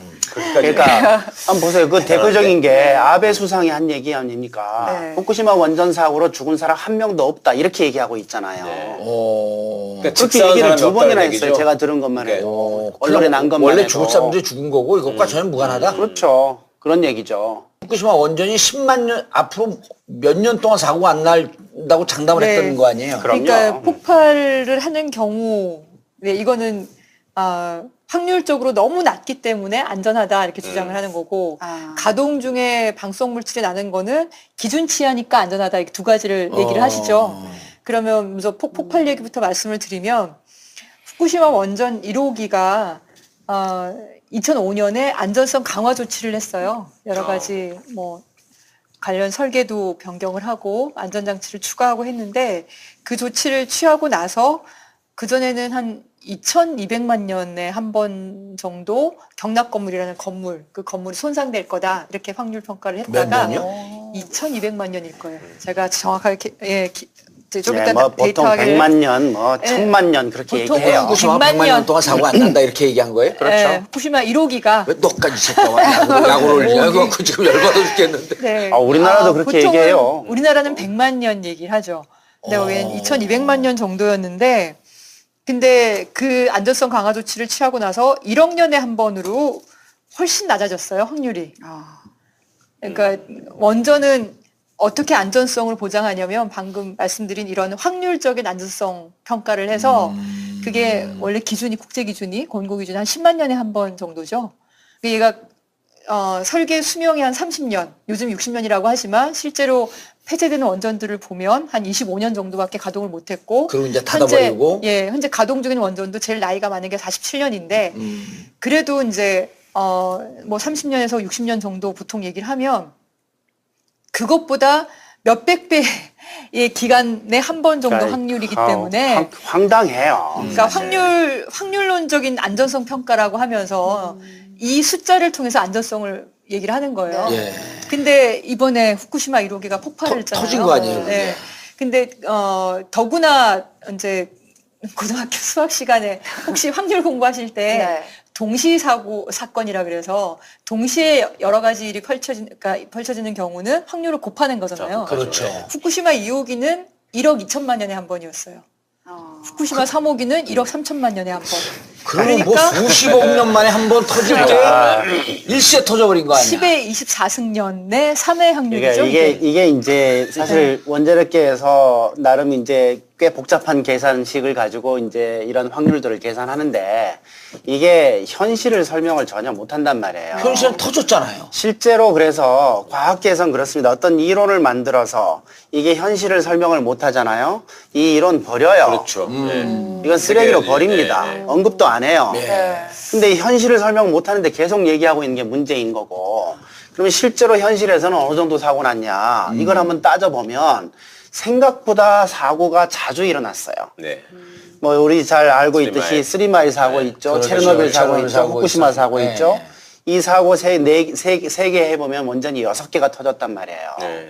그러니까 한번 보세요. 그 대표적인 게 아베 수상이 한 얘기 아닙니까? 네. 후쿠시마 원전 사고로 죽은 사람 한 명도 없다 이렇게 얘기하고 있잖아요. 그러니까 그렇게 직사한 얘기를 사람이 두 번이나 없다는 했어요. 얘기죠. 제가 들은 것만 네. 해도 언론에 난 것만 원래 해도. 죽을 사람들이 죽은 거고 이것과 전혀 무관하다. 그렇죠. 그런 얘기죠. 후쿠시마 원전이 10만 년 앞으로 몇 년 동안 사고가 안 난다고 장담을 네. 했던 거 아니에요? 그러니까 폭발을 하는 경우, 네, 이거는 확률적으로 너무 낮기 때문에 안전하다 이렇게 주장을 하는 거고 가동 중에 방사성 물질이 나는 거는 기준치하니까 안전하다 이렇게 두 가지를 얘기를 하시죠. 그러면 먼저 폭발 얘기부터 말씀을 드리면 후쿠시마 원전 1호기가 2005년에 안전성 강화 조치를 했어요. 여러 가지 뭐 관련 설계도 변경을 하고 안전장치를 추가하고 했는데 그 조치를 취하고 나서 그전에는 한 2200만 년에 한 번 정도 경납 건물이라는 건물, 그 건물이 손상될 거다 이렇게 확률 평가를 했다가 몇 년이요? 2200만 년일 거예요. 제가 정확하게 좀 네, 이따 뭐 보통 데이터를 100만 년, 뭐 1000만 년 그렇게 보통은 얘기해요. 후쿠시마 100만 100만 년 동안 사고 안 난다 이렇게 얘기한 거예요? 그렇죠. 후쿠시마 1호기가 왜 너까지 새끼야 야구를 올리냐? 그거 지금 열받아 죽겠는데. 네. 우리나라도 그렇게 보통은 얘기해요. 우리나라는 100만 년 얘기를 하죠. 근데 여기는 2200만 년 정도였는데 근데 그 안전성 강화 조치를 취하고 나서 1억 년에 한 번으로 훨씬 낮아졌어요, 확률이. 그러니까 원전은 어떻게 안전성을 보장하냐면 방금 말씀드린 이런 확률적인 안전성 평가를 해서 그게 원래 기준이 국제 기준이 권고 기준이 한 10만 년에 한 번 정도죠. 얘가 설계 수명이 한 30년, 요즘 60년이라고 하지만 실제로 폐쇄되는 원전들을 보면 한 25년 정도밖에 가동을 못했고, 그리고 이제 닫아버리고. 현재 가동 중인 원전도 제일 나이가 많은 게 47년인데, 그래도 이제 뭐 30년에서 60년 정도 보통 얘기를 하면 그것보다 몇백 배의 기간에 한 번 정도 그러니까 확률이기 때문에 황당해요. 그러니까 확률론적인 안전성 평가라고 하면서 이 숫자를 통해서 안전성을 얘기를 하는 거예요. 예. 근데 이번에 후쿠시마 1호기가 폭발을 했잖아요. 터진 거 아니에요, 그게? 네. 근데 더구나 이제 고등학교 수학 시간에 혹시 확률 공부하실 때 네. 동시 사건이라 그래서 동시에 여러 가지 일이 펼쳐지는 경우는 확률을 곱하는 거잖아요. 그렇죠. 후쿠시마 2호기는 1억 2천만 년에 한 번이었어요. 후쿠시마 3호기는 1억 3천만 년에 한 번. 그러면 뭐 수십억 년 만에 한 번 터질 게 일시에 터져버린 거 아니야? 10의 24승년의 3회 확률이죠. 이게 이제 사실 원자력계에서 나름 이제 꽤 복잡한 계산식을 가지고 이제 이런 확률들을 계산하는데 이게 현실을 설명을 전혀 못한단 말이에요. 현실은 터졌잖아요. 실제로 그래서 과학계에서는 그렇습니다. 어떤 이론을 만들어서 이게 현실을 설명을 못하잖아요. 이 이론 버려요. 그렇죠. 이건 쓰레기로 세계, 버립니다. 언급도 안 해요. 네. 근데 현실을 설명 못하는데 계속 얘기하고 있는 게 문제인 거고. 그러면 실제로 현실에서는 어느 정도 사고 났냐 이걸 한번 따져보면 생각보다 사고가 자주 일어났어요. 네. 뭐 우리 잘 알고 쓰리마일. 있듯이 쓰리마일 사고 있죠. 그렇죠. 체르노빌 사고 체르노빌 있죠. 사고 후쿠시마 있어요. 사고 네. 있죠. 이 사고 세 개 해보면 원전이 6개가 터졌단 말이에요. 네.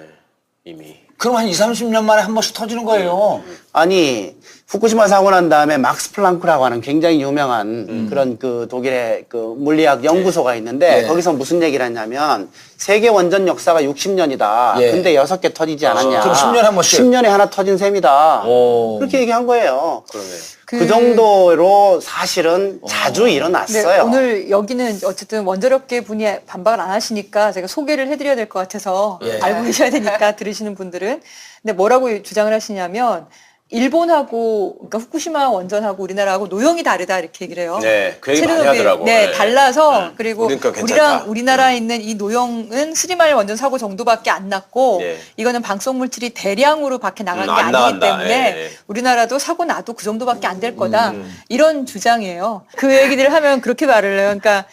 이미. 그럼 한 20, 30년 만에 한 번씩 터지는 거예요. 아니 후쿠시마 사고 난 다음에 막스 플랑크라고 하는 굉장히 유명한 그런 그 독일의 그 물리학 연구소가 있는데 예. 거기서 무슨 얘기를 했냐면 세계 원전 역사가 60년이다. 예. 근데 6개 터지지 않았냐. 그럼 10년에 한 번씩? 10년에 하나 터진 셈이다. 오. 그렇게 얘기한 거예요. 그러네요. 그 정도로 사실은 자주 일어났어요. 네, 오늘 여기는 어쨌든 원자력계 분이 반박을 안 하시니까 제가 소개를 해드려야 될 것 같아서 예. 알고 계셔야 되니까 들으시는 분들은. 근데 뭐라고 주장을 하시냐면 일본하고 그러니까 후쿠시마 원전하고 우리나라하고 노형이 다르다 이렇게 얘기를 해요. 네, 그 얘기 많이 체르노빌, 하더라고. 네, 네. 달라서 그리고 그러니까 괜찮다. 우리나라에 있는 이 노형은 스리마일 원전 사고 정도밖에 안 났고 네. 이거는 방사성 물질이 대량으로 밖에 나간 게 안 아니기 나간다. 때문에 예, 예. 우리나라도 사고 나도 그 정도밖에 안 될 거다 이런 주장이에요. 그 얘기들을 하면 그렇게 말을 해요. 그러니까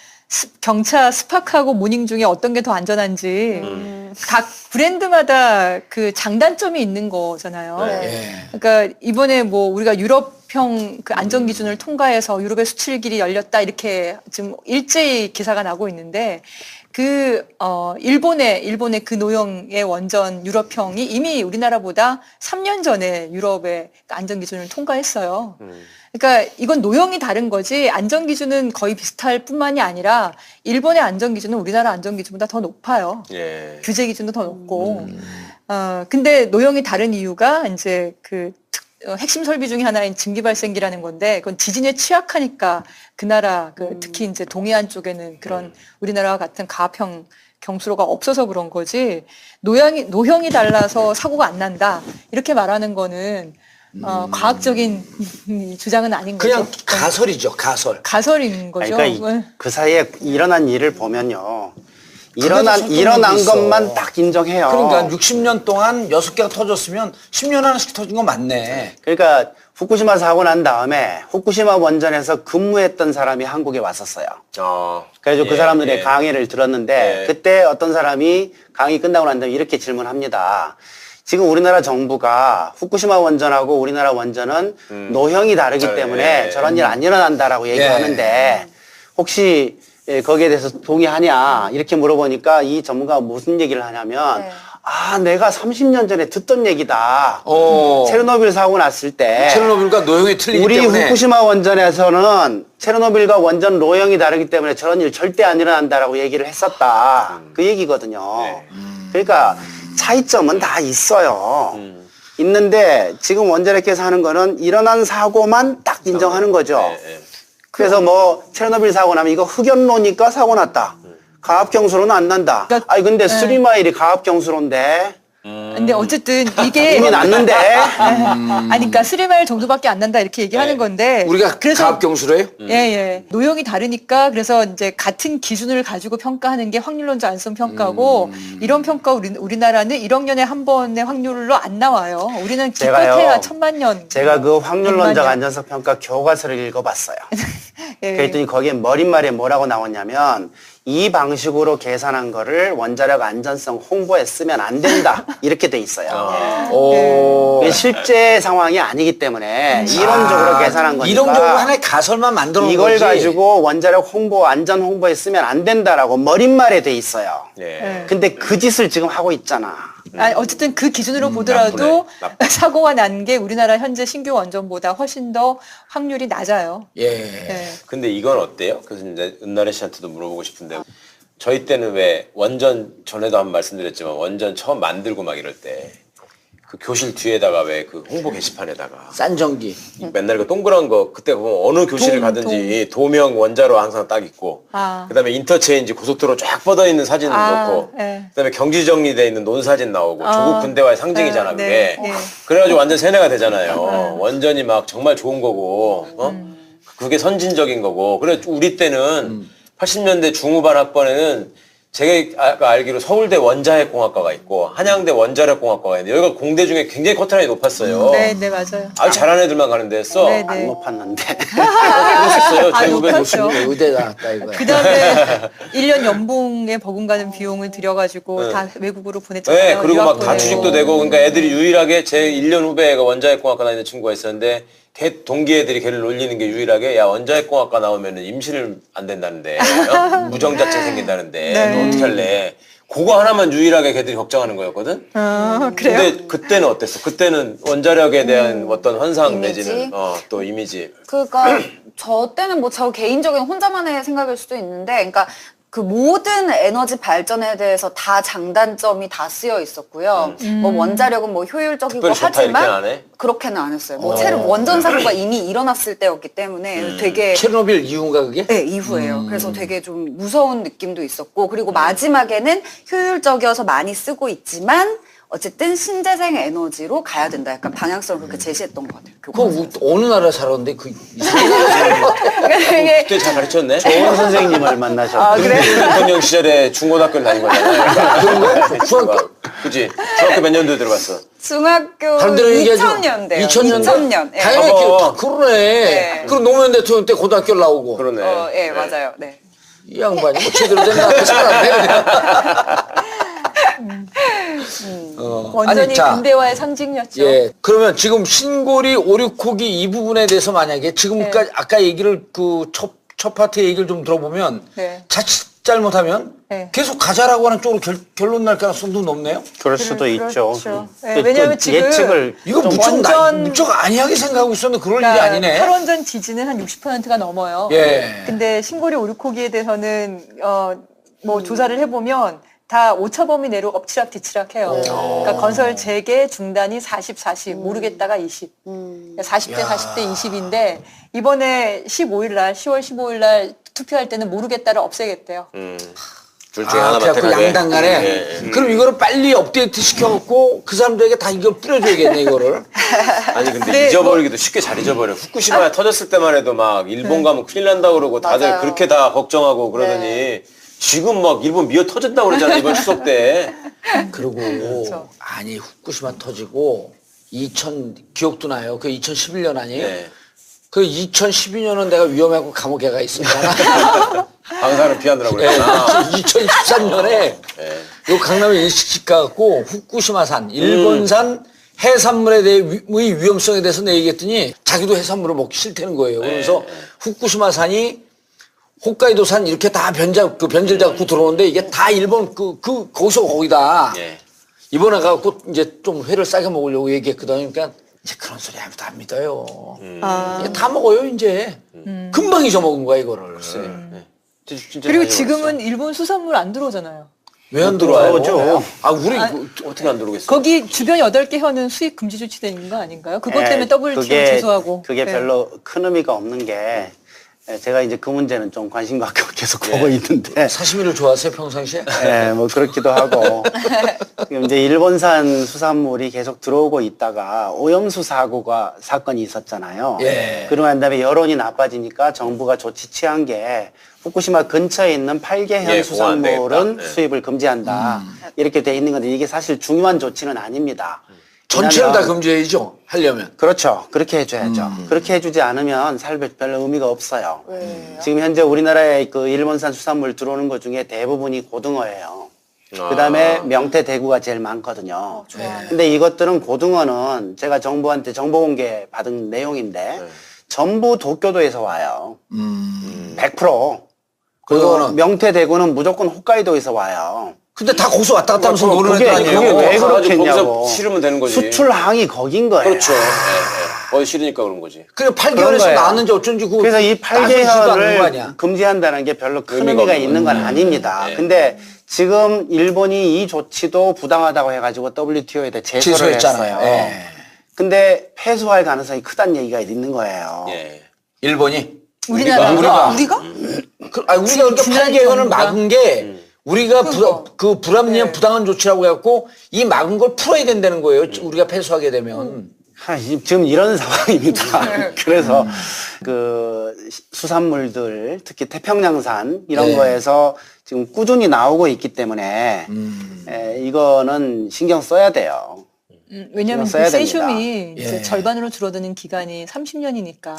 경차 스파크하고 모닝 중에 어떤 게 더 안전한지 각 브랜드마다 그 장단점이 있는 거잖아요. 예. 그러니까 이번에 뭐 우리가 유럽형 그 안전 기준을 통과해서 유럽의 수출길이 열렸다 이렇게 지금 일제히 기사가 나고 있는데 일본의 그 노형의 원전 유럽형이 이미 우리나라보다 3년 전에 유럽의 안전 기준을 통과했어요. 그러니까 이건 노형이 다른 거지 안전 기준은 거의 비슷할 뿐만이 아니라 일본의 안전 기준은 우리나라 안전 기준보다 더 높아요. 예. 규제 기준도 더 높고. 근데 노형이 다른 이유가 이제 핵심 설비 중에 하나인 증기 발생기라는 건데 그건 지진에 취약하니까 그 나라 특히 이제 동해안 쪽에는 그런 우리나라와 같은 가압형 경수로가 없어서 그런 거지 노형이 달라서 사고가 안 난다 이렇게 말하는 거는 과학적인 주장은 아닌 거죠. 그냥 가설이죠, 가설. 가설인 거죠. 그러니까 그 사이에 일어난 일을 보면요. 설득력이 일어난 있어. 것만 딱 인정해요. 그러니까 60년 동안 6개가 터졌으면 10년에 하나씩 터진 건 맞네. 그러니까 후쿠시마 사고 난 다음에 후쿠시마 원전에서 근무했던 사람이 한국에 왔었어요. 그래서 그 사람들의 강의를 들었는데 그때 어떤 사람이 강의 끝나고 난 다음에 이렇게 질문합니다. 지금 우리나라 정부가 후쿠시마 원전하고 우리나라 원전은 노형이 다르기 때문에 저런 일 안 일어난다라고 얘기하는데 혹시 거기에 대해서 동의하냐 이렇게 물어보니까 이 전문가가 무슨 얘기를 하냐면 내가 30년 전에 듣던 얘기다. 체르노빌 사고 났을 때 체르노빌과 노형이 틀리기 우리 때문에 후쿠시마 원전에서는 체르노빌과 원전 노형이 다르기 때문에 저런 일 절대 안 일어난다라고 얘기를 했었다. 그 얘기거든요. 그러니까 차이점은 다 있어요. 있는데 지금 원자력계에서 하는 거는 일어난 사고만 딱 인정하는 거죠. 그래서 뭐 체르노빌 사고 나면 이거 흑연로니까 사고 났다. 가압경수로는 안 난다. 아니 근데 쓰리마일이 가압경수로인데 근데 어쨌든 이게 이미 났는데 아니 그러니까 스리마일 정도밖에 안 난다 이렇게 얘기하는 건데 우리가 가압경수로 해요? 예. 노형이 다르니까 그래서 이제 같은 기준을 가지고 평가하는 게 확률론적 안성 평가고 이런 평가 우리나라는 1억 년에 한 번의 확률로 안 나와요. 우리는 기껏해야 1000만 년. 제가 그 확률론적 100만 년. 안전성 평가 교과서를 읽어봤어요. 예. 그랬더니 거기에 머릿말에 뭐라고 나왔냐면 이 방식으로 계산한 거를 원자력 안전성 홍보에 쓰면 안 된다 이렇게 돼 있어요. 그게 실제 상황이 아니기 때문에 이론적으로 계산한 거니까 이론적으로 하나의 가설만 만들어 놓은 이걸 거지. 가지고 원자력 홍보 안전 홍보에 쓰면 안 된다라고 머릿말에 돼 있어요. 근데 그 짓을 지금 하고 있잖아. 어쨌든 그 기준으로 보더라도 사고가 난 게 우리나라 현재 신규 원전보다 훨씬 더 확률이 낮아요. 근데 이건 어때요? 그래서 이제 은나래 씨한테도 물어보고 싶은데 저희 때는 왜 원전 전에도 한번 말씀드렸지만 원전 처음 만들고 막 이럴 때 그 교실 뒤에다가 왜 그 홍보 게시판에다가 싼 전기. 맨날 그 동그란 거 그때 보면 어느 교실을 가든지 도명 원자로 항상 딱 있고 그다음에 인터체인지 고속도로 쫙 뻗어 있는 사진 놓고 그다음에 경지 정리돼 있는 논사진 나오고 조국 군대와의 상징이잖아 그게. 그래가지고 완전 세뇌가 되잖아요. 원전이 막 정말 좋은 거고 그게 선진적인 거고. 그래 우리 때는 80년대 중후반 학번에는 제가 아까 알기로 서울대 원자핵공학과가 있고 한양대 원자력공학과가 있는데 여기가 공대 중에 굉장히 커트라인이 높았어요. 네, 네, 맞아요. 아주 잘하는 애들만 가는 데였어. 네, 안 네. 높았는데. 그랬었어요. 제 후배 높았죠. 의대 나왔다 이거야. 그 다음에 1년 연봉에 버금가는 비용을 들여가지고 다 외국으로 보냈잖아요. 네, 그리고 막 다 유학 취직도 보내고. 되고, 그러니까 애들이 유일하게 제 1년 후배가 원자핵공학과 다니는 친구가 있었는데, 동기 애들이 걔를 놀리는 게 유일하게, 야, 원자핵공학과 나오면은 임신을 안 된다는데, 무정자체 생긴다는데, 네. 너 어떻게 할래? 그거 하나만 유일하게 걔들이 걱정하는 거였거든? 그래요? 근데 그때는 어땠어? 그때는 원자력에 대한 어떤 환상 이미지? 내지는, 또 이미지. 그러니까 저 때는 뭐 저 개인적인 혼자만의 생각일 수도 있는데, 그러니까 그 모든 에너지 발전에 대해서 다 장단점이 다 쓰여 있었고요. 뭐 원자력은 뭐 효율적이고 특별히 좋다 이렇게는 하지만 안 해? 그렇게는 안 했어요. 뭐 원전 사고가 이미 일어났을 때였기 때문에 되게 체르노빌 이후인가 그게? 네, 이후에요. 그래서 되게 좀 무서운 느낌도 있었고, 그리고 마지막에는 효율적이어서 많이 쓰고 있지만 어쨌든 신재생 에너지로 가야 된다. 약간 방향성을 그렇게 제시했던 것 같아요. 그 어느 나라 살았는데 그 그때 잘 가르쳤네? 좋은 선생님을 만나셨고. 대통령 시절에 중고등학교를 다닌 거잖아요. 중학교? 그지? 중학교 몇 년도에 들어갔어? 중학교 다른 데로 얘기하지 2000년대요. 2000년대? 2000년. 예. 당연히 봐봐. 그러네. 네. 그럼 노무현 대통령 때 고등학교 나오고. 그러네. 예, 맞아요. 네. 이 양반이 뭐 제대로 된 나한테 살았네. 완전히 아니, 자, 근대화의 상징이었죠. 예. 그러면 지금 신고리 5, 6호기 이 부분에 대해서 만약에 지금까지 아까 얘기를 그 첫 파트 얘기를 좀 들어보면 네. 자칫 잘못하면 네. 계속 가자라고 하는 쪽으로 결론 날 가능성도 높네요. 그럴 수도 있죠. 그렇죠. 그- 네, 그 왜냐면 지금 예측을 이거 좀 무척 안이하게 생각하고 있었는데 그럴 일이 아니네. 탈원전 지지는 한 60%가 넘어요. 예. 근데 신고리 5, 6호기에 대해서는 뭐 조사를 해보면 다 오차범위 내로 엎치락뒤치락해요. 그러니까 건설 재개 중단이 40, 40 모르겠다가 20. 40대 40대 20인데 이번에 15일 날 10월 15일 날 투표할 때는 모르겠다를 없애겠대요. 둘 중에 하나만 그래갖고 택하게. 양당 간에. 예, 예. 그럼 이거를 빨리 업데이트 시켜갖고 그 사람들에게 다 이걸 뿌려줘야겠네, 이거를. 아니 근데 네, 잊어버리기도 쉽게 잘 잊어버려. 후쿠시마에 터졌을 때만 해도 막 일본 가면 큰일 난다 그러고 다들 맞아요. 그렇게 다 걱정하고 그러더니 지금 막 일본 미어 터졌다고 그러잖아 이번 추석 때. 그리고, 아니, 후쿠시마 터지고, 기억도 나요. 그 2011년 아니에요? 네. 그 2012년은 내가 위험하고 감옥에 가 있었잖아. 방사능 피하느라고 그랬잖아. 2013년에 네. 요 강남에 일식집 가갖고 후쿠시마산, 일본산 해산물에 대해 위험성에 대해서 내 얘기했더니 자기도 해산물을 먹기 싫다는 거예요. 그래서 후쿠시마산이 홋카이도산 이렇게 다 변질 잡고 들어오는데 이게 다 일본 거기서 거기다. 예. 이번에 가갖고 이제 좀 회를 싸게 먹으려고 얘기했거든. 그러니까 이제 그런 소리 아무도 안 믿어요. 이게 다 먹어요, 이제. 금방 잊어먹은 거야, 이거를. 네. 진짜 그리고 잘 지금은 일본 수산물 안 들어오잖아요. 왜 안 들어와요? 들어오죠. 우리 잊어먹었어. 어떻게 안 들어오겠어? 거기 주변 8개 현은 수입 금지 조치된 거 아닌가요? 그것 때문에 WTO 제소하고. 그게 네. 별로 큰 의미가 없는 게 제가 이제 그 문제는 좀 관심과 계속 보고 있는데 사시미를 좋아하세요, 평상시에? 네, 뭐 그렇기도 하고 지금 이제 일본산 수산물이 계속 들어오고 있다가 오염수 사건이 있었잖아요. 예. 그러고 난 다음에 여론이 나빠지니까 정부가 조치 취한 게 후쿠시마 근처에 있는 8개현 예, 수산물은 그거 안 되겠다. 네. 수입을 금지한다. 이렇게 돼 있는 건데 이게 사실 중요한 조치는 아닙니다. 전체를 다 왜냐면 금지해야죠, 하려면. 그렇죠. 그렇게 해줘야죠. 그렇게 해주지 않으면 별로 의미가 없어요. 왜요? 지금 현재 우리나라에 그 일본산 수산물 들어오는 것 중에 대부분이 고등어예요. 그 다음에 명태, 대구가 제일 많거든요. 근데 이것들은 고등어는 제가 정부한테 정보 공개 받은 내용인데 전부 도쿄도에서 와요. 100%. 그리고 고등어는? 명태, 대구는 무조건 홋카이도에서 와요. 근데 다 거기서 왔다 갔다 하면서 노는 그게 애들 아니에요? 왜 가가지고 그렇겠냐고. 거기서 실으면 되는 거지. 수출항이 거긴 거예요. 그렇죠. 예, 예. 어디 싫으니까 그런 거지. 그래, 그런 8개월에서 거예요. 나왔는지 어쩐지 그래서 이 따지지도 않는 거 8개월을 아니야. 금지한다는 게 별로 큰 의미가 의미가 없는 있는 건 아닙니다. 네. 근데 지금 일본이 이 조치도 부당하다고 해가지고 WTO에 대해 제소를 취소했잖아요. 했어요. 예. 근데 패소할 가능성이 크다는 얘기가 있는 거예요. 예. 일본이? 우리나라 우리가? 우리가? 우리가 그러니까 지난 8개월을 정부가? 막은 게 우리가 불합리한 네. 부당한 조치라고 해갖고 이 막은 걸 풀어야 된다는 거예요. 우리가 패소하게 되면. 지금 이런 상황입니다. 그래서 그 수산물들, 특히 태평양산 이런 네. 거에서 지금 꾸준히 나오고 있기 때문에 이거는 신경 써야 돼요. 왜냐하면 써야 그 됩니다. 세슘이 이제 예. 절반으로 줄어드는 기간이 30년이니까.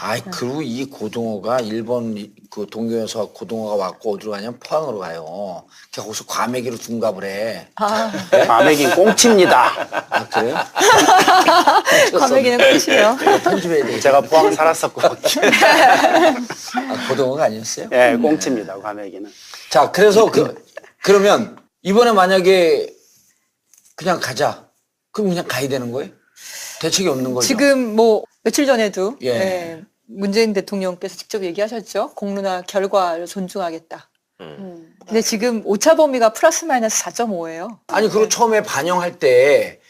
아이, 그리고 이 고등어가 일본 그 동교에서 고등어가 왔고 어디로 가냐면 포항으로 가요. 걔 거기서 과메기로 둔갑을 해. 아, 과메기는 꽁치입니다. 아, 그래요? 과메기는 끝이에요. 편집해야 돼. 제가 포항 살았었고. 아, 고등어가 아니었어요? 예, 꽁치입니다. 과메기는. 자, 그래서 그러면 이번에 만약에 그냥 가자. 그럼 그냥 가야 되는 거예요? 대책이 없는 거죠? 지금 뭐 며칠 전에도 예. 예, 문재인 대통령께서 직접 얘기하셨죠. 공론화 결과를 존중하겠다. 근데 지금 오차 범위가 플러스 마이너스 4.5예요. 아니, 그리고 처음에 반영할 때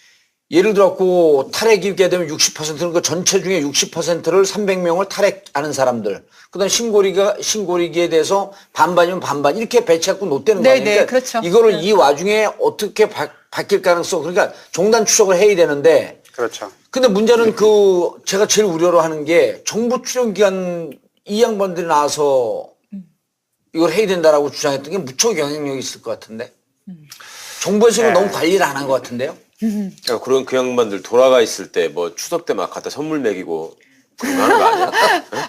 예를 들었고 탈핵이게 되면 60%는 그 전체 중에 60%를 300명을 탈핵하는 사람들. 그다음 신고리기에 대해서 반반이면 반반 이렇게 배치하고 놓대는 거 네, 아니에요? 네, 그러니까 그렇죠. 이거를 네. 이 와중에 어떻게 바뀔 가능성, 그러니까 종단 추적을 해야 되는데 그렇죠. 근데 문제는 제가 제일 우려로 하는 게 정부 출연기관 이 양반들이 나와서 이걸 해야 된다라고 주장했던 게 무척 영향력이 있을 것 같은데. 정부에서는 너무 관리를 안 한 것 같은데요. 그러니까 그런 그 양반들 돌아가 있을 때 뭐 추석 때 막 갖다 선물 먹이고 그런 거 하는 거 아니야?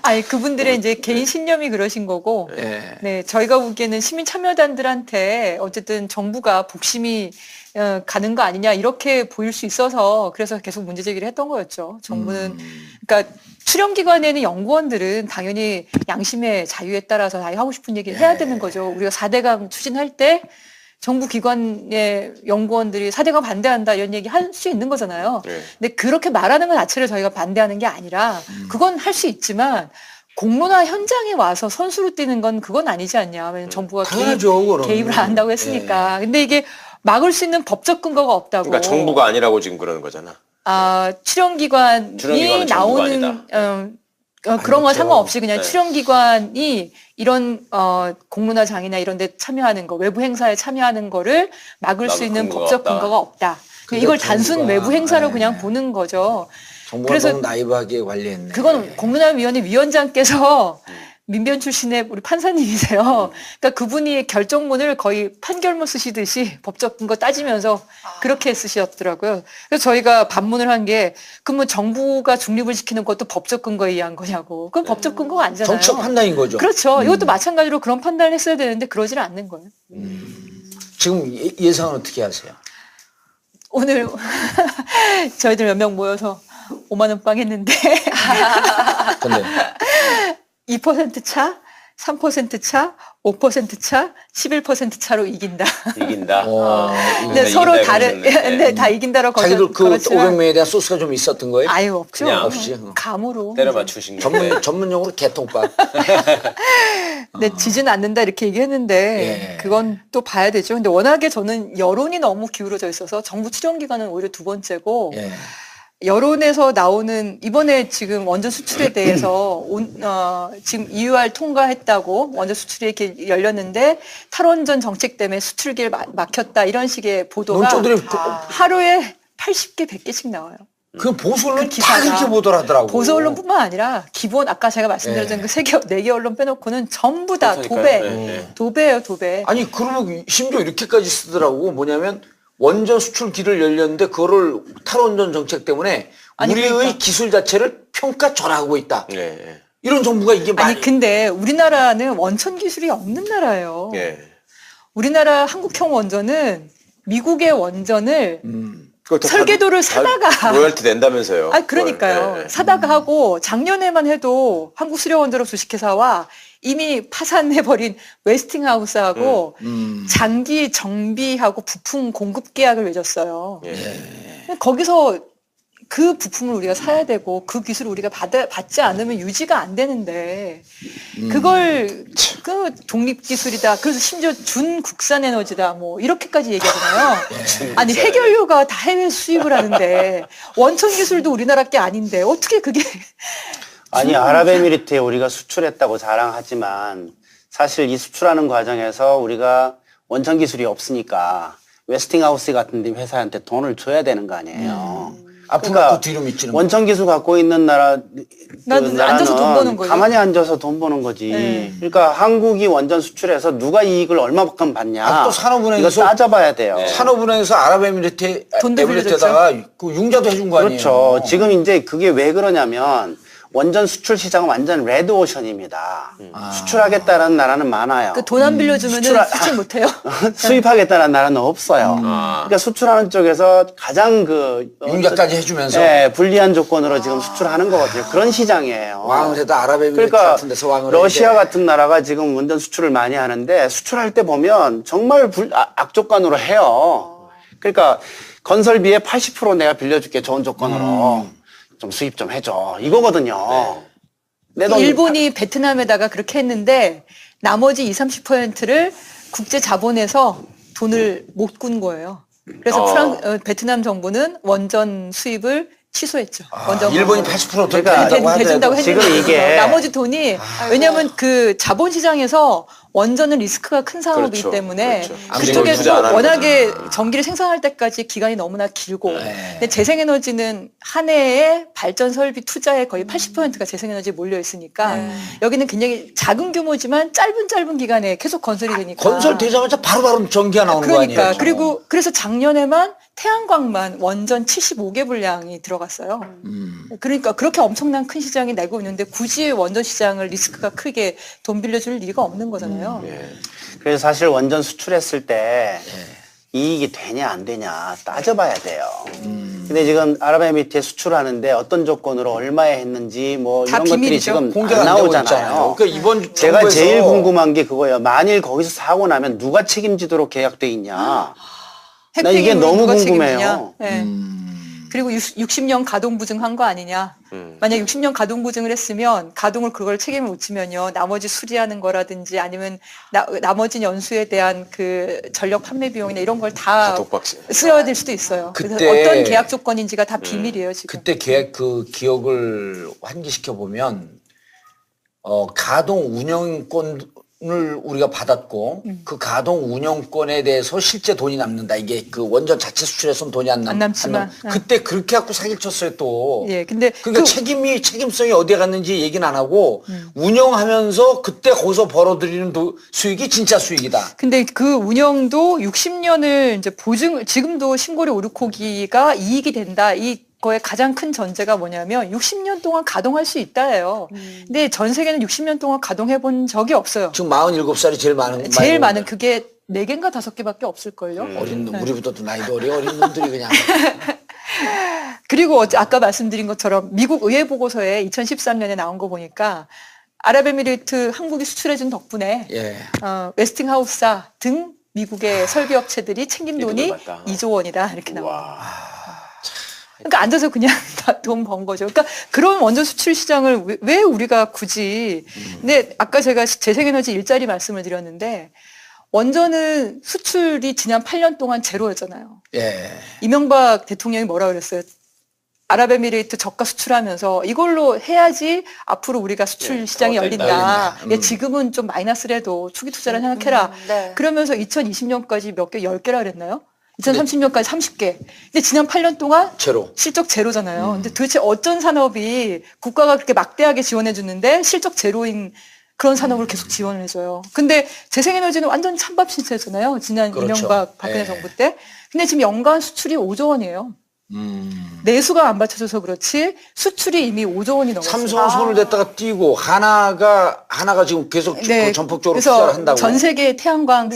아니 그분들의 이제 개인 신념이 그러신 거고, 예. 네 저희가 보기에는 시민 참여단들한테 어쨌든 정부가 복심이 가는 거 아니냐 이렇게 보일 수 있어서 그래서 계속 문제 제기를 했던 거였죠. 정부는 그러니까 출연기관에는 연구원들은 당연히 양심의 자유에 따라서 다 하고 싶은 얘기를 해야 되는 거죠. 우리가 4대강 추진할 때 정부 기관의 연구원들이 4대강 반대한다 이런 얘기 할 수 있는 거잖아요. 네. 근데 그렇게 말하는 것 자체를 저희가 반대하는 게 아니라 그건 할 수 있지만 공론화 현장에 와서 선수로 뛰는 건 그건 아니지 않냐. 왜냐면 정부가 당연하죠, 그거는. 개입을 안 한다고 했으니까. 근데 이게 막을 수 있는 법적 근거가 없다고. 그러니까 정부가 아니라고 지금 그러는 거잖아. 출연기관이 출연기관은 정부가 나오는 그런 건 그렇죠. 상관없이 그냥 네. 출연기관이 이런 공론화장이나 이런 데 참여하는 거, 외부 행사에 참여하는 거를 막을 수 막을 있는 근거가 법적 없다. 근거가 없다. 근데 이걸 단순 정부가, 외부 행사로 네. 그냥 보는 거죠. 정부가 그래서 너무 나이브하게 관리했네. 그건 공론화위원회 위원장께서 민변 출신의 우리 판사님이세요. 그러니까 그분이 결정문을 거의 판결문 쓰시듯이 법적 근거 따지면서 그렇게 쓰셨더라고요. 그래서 저희가 반문을 한 게 그러면 정부가 중립을 지키는 것도 법적 근거에 의한 거냐고. 그건 법적 근거가 아니잖아요. 정치적 판단인 거죠. 그렇죠. 이것도 마찬가지로 그런 판단을 했어야 되는데 그러지는 않는 거예요. 지금 예상은 어떻게 하세요? 오늘 저희들 몇 명 모여서 5만 원 빵 했는데 근데 2% 차, 3% 차, 5% 차, 11% 차로 이긴다. 이긴다. 근데 서로 다른, 이긴다 네, 다 이긴다로 자기들 그 걸었지만 500명에 대한 소스가 좀 있었던 거예요? 아유 없죠. 그냥 없이. 감으로. 때려 맞추신 건데. 전문용어로 개통밥. 근데 지진 않는다 이렇게 얘기했는데 예. 그건 또 봐야 되죠. 근데 워낙에 저는 여론이 너무 기울어져 있어서 정부 출연기관은 오히려 두 번째고 예. 여론에서 나오는 이번에 지금 원전 수출에 대해서 지금 EUR 통과했다고 원전 수출이 이렇게 열렸는데 탈원전 정책 때문에 수출길 막혔다 이런 식의 보도가 논조들이 하루에 80개, 100개씩 나와요. 그 보수 언론 그 다 기사가 그렇게 보더라더라고. 보수 언론뿐만 아니라 기본 아까 제가 말씀드렸던 예. 그 4개 언론 빼놓고는 전부 다 그렇다니까요. 도배, 네. 도배예요, 도배. 아니 그러면 심지어 이렇게까지 쓰더라고. 뭐냐면 원전 수출길을 열렸는데 그거를 탈원전 정책 때문에 아니, 우리의 그러니까. 기술 자체를 평가절하하고 있다. 예. 이런 정부가 이게 아니 말이 근데 우리나라는 원천 기술이 없는 나라예요. 예. 우리나라 한국형 원전은 미국의 원전을 그것도 설계도를 다 사다가 로열티 낸다면서요. 아 그러니까요. 그걸, 예. 사다가 하고 작년에만 해도 한국수력원자력 주식회사와 이미 파산해버린 웨스팅하우스하고 장기 정비하고 부품 공급 계약을 맺었어요. 예. 거기서 그 부품을 우리가 사야 되고 그 기술을 우리가 받지 않으면 유지가 안 되는데 그걸 그 독립기술이다. 그래서 심지어 준국산 에너지다. 뭐 이렇게까지 얘기하잖아요. 아니 해결료가 다 해외 수입을 하는데 원천 기술도 우리나라 게 아닌데 어떻게 그게 아니 아랍에미리트에 우리가 수출했다고 자랑하지만 사실 이 수출하는 과정에서 우리가 원천 기술이 없으니까 웨스팅하우스 같은 데 회사한테 돈을 줘야 되는 거 아니에요. 앞으로 그러니까 그 뒤로 미치는 원천 기술 갖고 있는 나는 나라는 앉아서 돈 버는 거예요. 가만히 앉아서 돈 버는 거지. 네. 그러니까 한국이 원전 수출해서 누가 이익을 얼마만큼 받냐. 아, 또 산업은행에서- 이거 따져봐야 돼요. 산업은행에서 돈도 아랍에미리트에다가 그 융자도 해준 거 아니에요? 그렇죠. 지금 이제 그게 왜 그러냐면 원전 수출 시장은 완전 레드오션입니다. 수출하겠다는 나라는 많아요. 그 돈 안 빌려주면은 수출 못 해요. 수입하겠다는 나라는 없어요. 그러니까 수출하는 쪽에서 가장 융자까지 해주면서 불리한 조건으로 지금 수출하는 거거든요. 그런 시장이에요. 왕을 해도 아랍에미리트 그러니까 같은 데서 왕을 러시아 해. 같은 나라가 지금 원전 수출을 많이 하는데 수출할 때 보면 정말 악조건으로 해요. 그러니까 건설비의 80% 내가 빌려줄게 좋은 조건으로 좀 수입 좀 해줘 이거거든요. 내 돈- 일본이 베트남에다가 그렇게 했는데 나머지 20, 30%를 국제 자본에서 돈을 못 군 거예요. 그래서 베트남 정부는 원전 수입을 취소했죠. 원전 일본이 80% 그러니까 대준다고 했는데 지금 이게 나머지 돈이 왜냐하면 그 자본 시장에서 원전은 리스크가 큰 사업이기 그렇죠. 때문에 그렇죠. 그쪽에서 투자 안 하는 워낙에 전기를 생산할 때까지 기간이 너무나 길고 근데 재생에너지는 한 해에 발전 설비 투자의 거의 80%가 재생에너지에 몰려 있으니까 여기는 굉장히 작은 규모지만 짧은 기간에 계속 건설이 되니까 건설되자마자 바로바로 전기가 나오는 거 아니에요? 그러니까 그리고 그래서 작년에만 태양광만 원전 75개 분량이 들어갔어요. 그러니까 그렇게 엄청난 큰 시장이 내고 있는데 굳이 원전 시장을 리스크가 크게 돈 빌려줄 리가 없는 거잖아요. 그래서 사실 원전 수출했을 때 이익이 되냐 안 되냐 따져봐야 돼요. 근데 지금 아랍에미리트에 수출하는데 어떤 조건으로 얼마에 했는지 뭐 다 이런 것들이 비밀이죠. 지금 공개가 안 안 되고 나오잖아요. 있잖아요. 그러니까 이번 제가 정부에서 제일 궁금한 게 그거예요. 만일 거기서 사고 나면 누가 책임지도록 계약돼 있냐. 나 이게 핵폐기물을 너무 누가 궁금해요. 책임지냐? 네. 그리고 60년 가동 부증한 거 아니냐. 만약 60년 가동 부증을 했으면 가동을 그걸 책임을 못 지면요. 나머지 수리하는 거라든지 아니면 나머지 연수에 대한 그 전력 판매 비용이나 이런 걸 다 독박스. 쓰여야 될 수도 있어요. 그래서 그때- 어떤 계약 조건인지가 다 비밀이에요, 지금. 그때 그 기억을 환기시켜 보면 가동 운영권을 우리가 받았고 그 가동 운영권에 대해서 실제 돈이 남는다. 이게 그 원전 자체 수출에서는 돈이 안 남지만. 그때 그렇게 갖고 사기를 쳤어요 또. 예, 근데 그러니까 책임성이 어디에 갔는지 얘기는 안 하고 운영하면서 그때 거기서 벌어들이는 수익이 진짜 수익이다. 근데 그 운영도 60년을 이제 지금도 신고리 오르코기가 이익이 된다. 거의 가장 큰 전제가 뭐냐면 60년 동안 가동할 수 있다예요. 근데 전 세계는 60년 동안 가동해 본 적이 없어요. 지금 47살이 제일 많은 제일 많은 그게 4개인가 5개밖에 없을걸요. 어린 놈 우리보다도 나이도 어린 놈들이 그냥 그리고 아까 말씀드린 것처럼 미국 의회 보고서에 2013년에 나온 거 보니까 아랍에미리트 한국이 수출해준 덕분에 웨스팅하우스사 등 미국의 설비업체들이 챙긴 돈이 맞다. 2조 원이다 이렇게 나와요. 그러니까 앉아서 그냥 돈 번 거죠. 그러니까 그런 원전 수출 시장을 왜 우리가 굳이 근데 아까 제가 재생에너지 일자리 말씀을 드렸는데 원전은 수출이 지난 8년 동안 제로였잖아요. 이명박 대통령이 뭐라 그랬어요? 아랍에미리트 저가 수출하면서 이걸로 해야지 앞으로 우리가 수출 시장이 열린다. 지금은 좀 마이너스라도 초기 투자를 생각해라. 그러면서 2020년까지 몇 개, 10개라 그랬나요? 2030년까지 30개. 근데 지난 8년 동안 실적 제로잖아요. 근데 도대체 어떤 산업이 국가가 그렇게 막대하게 지원해 주는데 실적 제로인 그런 산업을 계속 지원을 해줘요. 근데 재생에너지는 완전 찬밥 신세잖아요. 지난 이명박 박근혜 정부 때. 근데 지금 연간 수출이 5조 원이에요. 내수가 안 받쳐줘서 그렇지 수출이 이미 5조 원이 넘었어요. 삼성은 손을 댔다가 뛰고 하나가 지금 계속 전폭적으로 투자를 한다고. 전 세계 태양광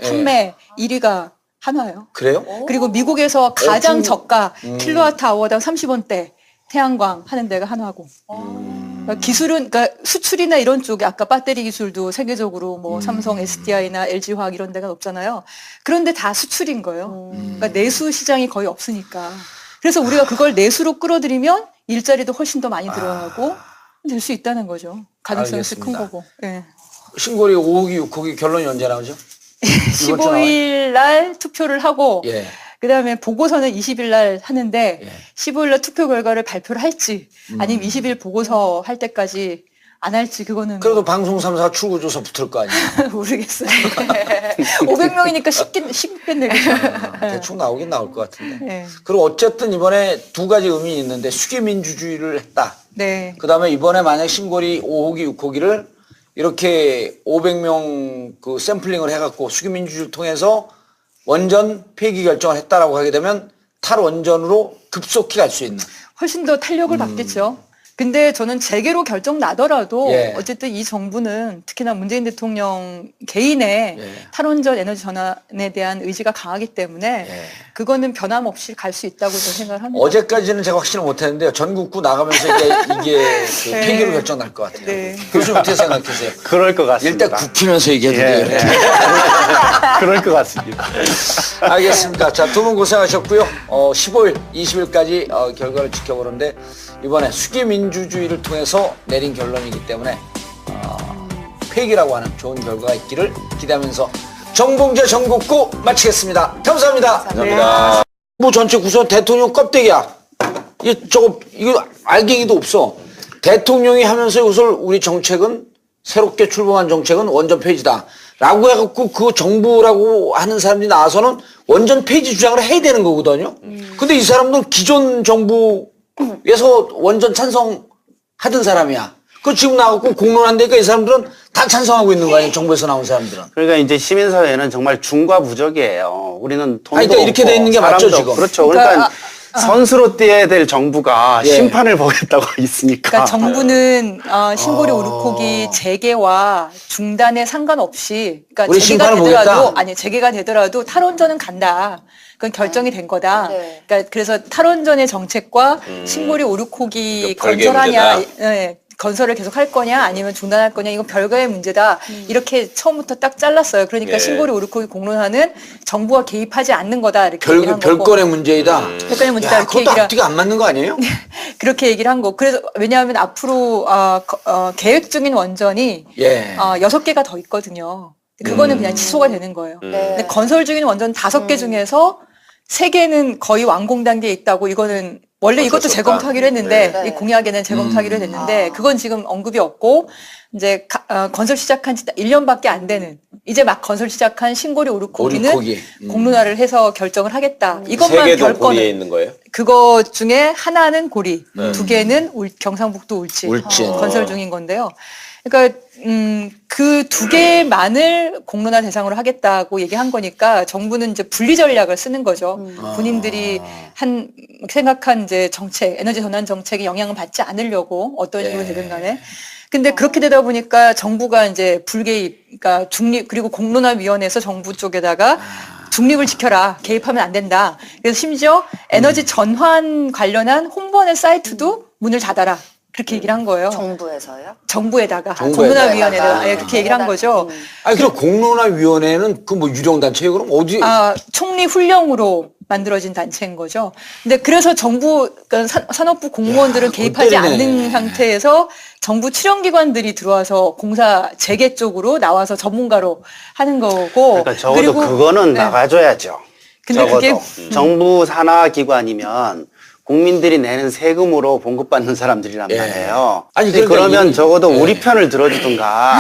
판매 1위가 한화예요. 그래요? 그리고 미국에서 가장 저가 킬로와트 아워당 30원대 태양광 하는 데가 한화고. 그러니까 기술은 그러니까 수출이나 이런 쪽에 아까 배터리 기술도 세계적으로 뭐 삼성, SDI나 LG화학 이런 데가 높잖아요. 그런데 다 수출인 거예요. 그러니까 내수 시장이 거의 없으니까. 그래서 우리가 그걸 내수로 끌어들이면 일자리도 훨씬 더 많이 들어가고 될 수 있다는 거죠. 가능성이 큰 거고. 예. 신고리 5호기, 6호기 결론이 언제 나오죠? 15일 날 투표를 하고 그다음에 보고서는 20일 날 하는데 15일 날 투표 결과를 발표를 할지 아니면 20일 보고서 할 때까지 안 할지 그거는 그래도 방송 3사 출구조사 붙을 거 아니야. 모르겠어요. 500명이니까 쉽겠네. 그죠? 대충 나오긴 나올 것 같은데. 네. 그리고 어쨌든 이번에 두 가지 의미가 있는데 수기민주주의를 했다. 네. 그다음에 이번에 만약 신고리 5호기, 6호기를 이렇게 500명 그 샘플링을 해갖고 수기민주주의를 통해서 원전 폐기 결정을 했다라고 하게 되면 탈원전으로 급속히 갈 수 있는. 훨씬 더 탄력을 받겠죠. 근데 저는 재개로 결정 나더라도 예. 어쨌든 이 정부는 특히나 문재인 대통령 개인의 예. 탈원전 에너지 전환에 대한 의지가 강하기 때문에 예. 그거는 변함없이 갈 수 있다고 저는 생각을 합니다. 어제까지는 제가 확신을 못했는데요. 전국구 나가면서 이게 그 네. 폐기로 결정 날 것 같아요. 네. 교수님 어떻게 생각하세요? 그럴 것 같습니다. 일단 굽히면서 얘기해도 예. 돼요. 그럴 것 같습니다. 알겠습니다. 자, 두 분 고생하셨고요. 15일, 20일까지 결과를 지켜보는데 이번에 수기민주주의를 통해서 내린 결론이기 때문에 폐기라고 하는 좋은 결과가 있기를 기대하면서 정봉재 전국구 마치겠습니다. 감사합니다. 감사합니다. 정부 전체 구성 대통령 껍데기야. 이거 알갱이도 없어. 대통령이 하면서 이것을 우리 정책은 새롭게 출범한 정책은 원전 폐지다. 라고 해갖고 그 정부라고 하는 사람들이 나와서는 원전 폐지 주장을 해야 되는 거거든요. 근데 이 사람들은 기존 정부에서 원전 찬성하던 사람이야. 그 지금 나와갖고 공론한다니까 이 사람들은 다 찬성하고 있는 거 아니에요. 정부에서 나온 사람들은. 그러니까 이제 시민사회는 정말 중과부적이에요. 우리는 돈도 아니, 그러니까 이렇게 없고 돼 있는 게 맞죠, 사람도 지금? 그렇죠. 그러니까 선수로 뛰어야 될 정부가 예. 심판을 보겠다고 있으니까. 그러니까 정부는 신고리 오르코기 재개와 중단에 상관없이 그러니까 우리 재개가 심판을 되더라도 보겠다? 아니 재개가 되더라도 탈원전은 간다. 그건 결정이 된 거다. 네. 그러니까 그래서 탈원전의 정책과 신고리 오르코기 이거 별개의 건설하냐, 문제다. 예, 건설을 계속 할 거냐 아니면 중단할 거냐 이건 별거의 문제다. 이렇게 처음부터 딱 잘랐어요. 그러니까 예. 신고리 오르코기 공론화는 정부가 개입하지 않는 거다 이렇게 얘기를 한 거고. 별건의 문제이다. 별건의 문제다 야, 이렇게 그것도 얘기를 앞뒤가 안 맞는 거 아니에요? 그렇게 얘기를 한 거. 그래서 왜냐하면 앞으로 계획 중인 원전이 예. 6개가 더 있거든요. 그거는 그냥 취소가 되는 거예요. 네. 근데 건설 중인 원전 5개 중에서 3개는 거의 완공 단계에 있다고 이거는 원래 어쩔 이것도 수 없다. 재검토하기로 했는데 네. 이 공약에는 재검토하기로 했는데 그건 지금 언급이 없고 이제 건설 시작한 지 1년밖에 안 되는 이제 막 건설 시작한 신고리 오르코기는 오르코기. 공론화를 해서 결정을 하겠다. 세 이것만 개도 고리에 별건은 있는 거예요? 그거 중에 하나는 고리, 2개는 경상북도 울진, 울진. 건설 중인 건데요. 그러니까 그 2개만을 공론화 대상으로 하겠다고 얘기한 거니까 정부는 이제 분리 전략을 쓰는 거죠. 본인들이 생각한 이제 정책, 에너지 전환 정책에 영향을 받지 않으려고 어떤 식으로 되든 간에. 근데 그렇게 되다 보니까 정부가 이제 불개입, 그러니까 중립, 그리고 공론화위원회에서 정부 쪽에다가 중립을 지켜라. 개입하면 안 된다. 그래서 심지어 에너지 전환 관련한 홍보하는 사이트도 문을 닫아라. 그렇게 얘기를 한 거예요. 정부에서요? 정부에다가. 정부에다가. 공론화위원회에다. 그렇게 얘기를 한 거죠. 아니, 그럼 공론화위원회는 그 뭐 유령단체예요? 그럼 어디? 총리 훈령으로 만들어진 단체인 거죠. 근데 그래서 정부, 그러니까 산업부 공무원들은 야, 개입하지 골 때리네. 않는 상태에서 정부 출연기관들이 들어와서 공사 재개 쪽으로 나와서 전문가로 하는 거고. 그러니까 적어도 그리고 그거는 네. 나가줘야죠. 근데 적어도 그게 정부 산하기관이면 국민들이 내는 세금으로 봉급받는 사람들이란 예. 말이에요. 아니, 근데 그러니까 그러면 이- 적어도 예. 우리 편을 들어주든가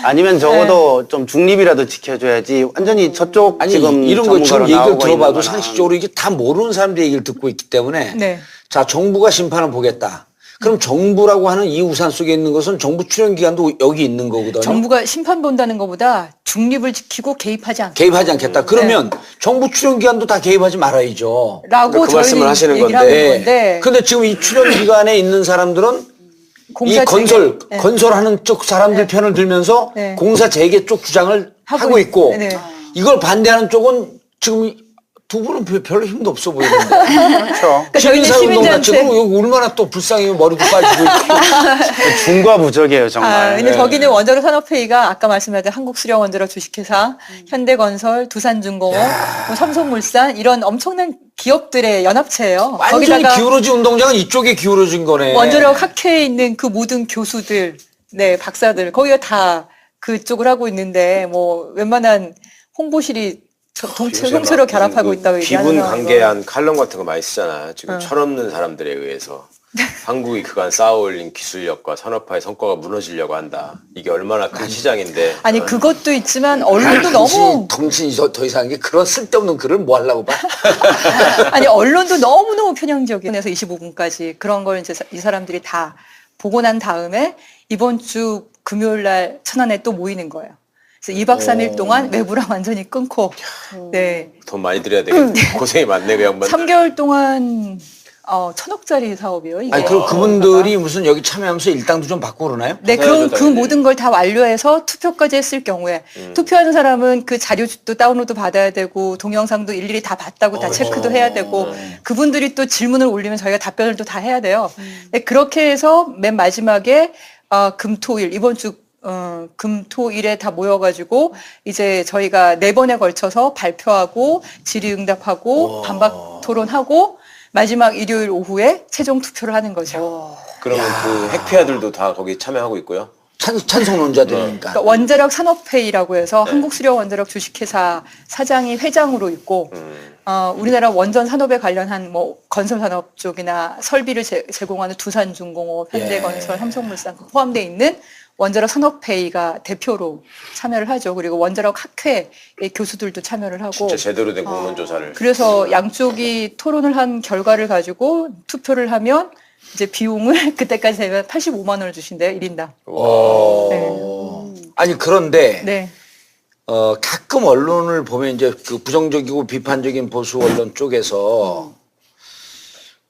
아니면 적어도 좀 중립이라도 지켜줘야지 완전히 저쪽 아니, 지금 이런 거 지금 전문가로 얘기를 나오고 들어봐도 있는 거는 상식적으로 이게 다 모르는 사람들 얘기를 듣고 있기 때문에 네. 자, 정부가 심판을 보겠다. 그럼 정부라고 하는 이 우산 속에 있는 것은 정부 출연기관도 여기 있는 거거든요. 정부가 심판 본다는 것보다 중립을 지키고 개입하지 않겠다. 개입하지 않겠다. 그러면 정부 출연기관도 다 개입하지 말아야죠. 라고 그 말씀을 저희는 하시는 얘기를 건데. 하는 건데. 근데 지금 이 출연기관에 있는 사람들은 공사 이 건설, 재개, 네. 건설하는 쪽 사람들 편을 들면서 네. 공사 재개 쪽 주장을 하고 있고 네. 이걸 반대하는 쪽은 지금 두 분은 별로 힘도 없어 보이는데. 그렇죠. 그러니까 저희는 시민사운동단체도 시민단체. 여기 얼마나 또 불쌍해요. 머리도 빠지고 있고. 중과부적이에요 정말. 근데 네. 거기는 원자로 산업회의가 아까 말씀하신 한국수력원자력 주식회사, 현대건설, 두산중공업, 뭐 삼성물산 이런 엄청난 기업들의 연합체예요. 완전히 거기다가 기울어진 운동장은 이쪽에 기울어진 거네. 원자력 학회에 있는 그 모든 교수들, 네 박사들 거기가 다 그쪽을 하고 있는데 뭐 웬만한 홍보실이 통째로 결합하고 있다고 기분 얘기하는 관계한 칼럼 같은 거 많이 쓰잖아. 지금 철없는 사람들에 의해서. 한국이 그간 쌓아올린 기술력과 산업화의 성과가 무너지려고 한다. 이게 얼마나 큰 시장인데. 아니 그것도 있지만 언론도 너무 정신이 더 이상한 게 그런 쓸데없는 글을 뭐 하려고 봐. 아니 언론도 너무너무 편향적이에요. 그래서 25분까지 그런 걸 이제 이 사람들이 다 보고 난 다음에 이번 주 금요일 날 천안에 또 모이는 거예요. 그래서 2박 3일 동안 외부랑 완전히 끊고 네. 돈 많이 들여야 되겠네. 고생이 많네 그 양반. 3개월 동안 1,000억짜리 사업이에요. 이게. 아니, 그럼 그분들이 무슨 여기 참여하면서 일당도 좀 받고 그러나요? 네, 그럼 그 모든 걸 다 완료해서 투표까지 했을 경우에 투표하는 사람은 그 자료도 다운로드 받아야 되고 동영상도 일일이 다 봤다고 다 체크도 해야 되고 그분들이 또 질문을 올리면 저희가 답변을 또 다 해야 돼요. 네, 그렇게 해서 맨 마지막에 금토일 이번 주 금토일에 다 모여가지고 이제 저희가 4번에 걸쳐서 발표하고 질의응답하고 반박 토론하고 마지막 일요일 오후에 최종 투표를 하는 거죠. 그러면 그 핵피아들도 다 거기 참여하고 있고요. 찬성론자들이니까. 그러니까 원자력 산업회의라고 해서 한국수력 원자력 주식회사 사장이 회장으로 있고 우리나라 원전 산업에 관련한 뭐 건설 산업 쪽이나 설비를 제공하는 두산중공업, 현대건설, 삼성물산 포함되어 있는 원자력 산업회의가 대표로 참여를 하죠. 그리고 원자력 학회의 교수들도 참여를 하고. 진짜 제대로 된 공론조사를. 그래서 양쪽이 토론을 한 결과를 가지고 투표를 하면 이제 비용을 그때까지 되면 85만 원을 주신대요. 1인당. 네. 아니 그런데 네. 가끔 언론을 보면 이제 그 부정적이고 비판적인 보수 언론 쪽에서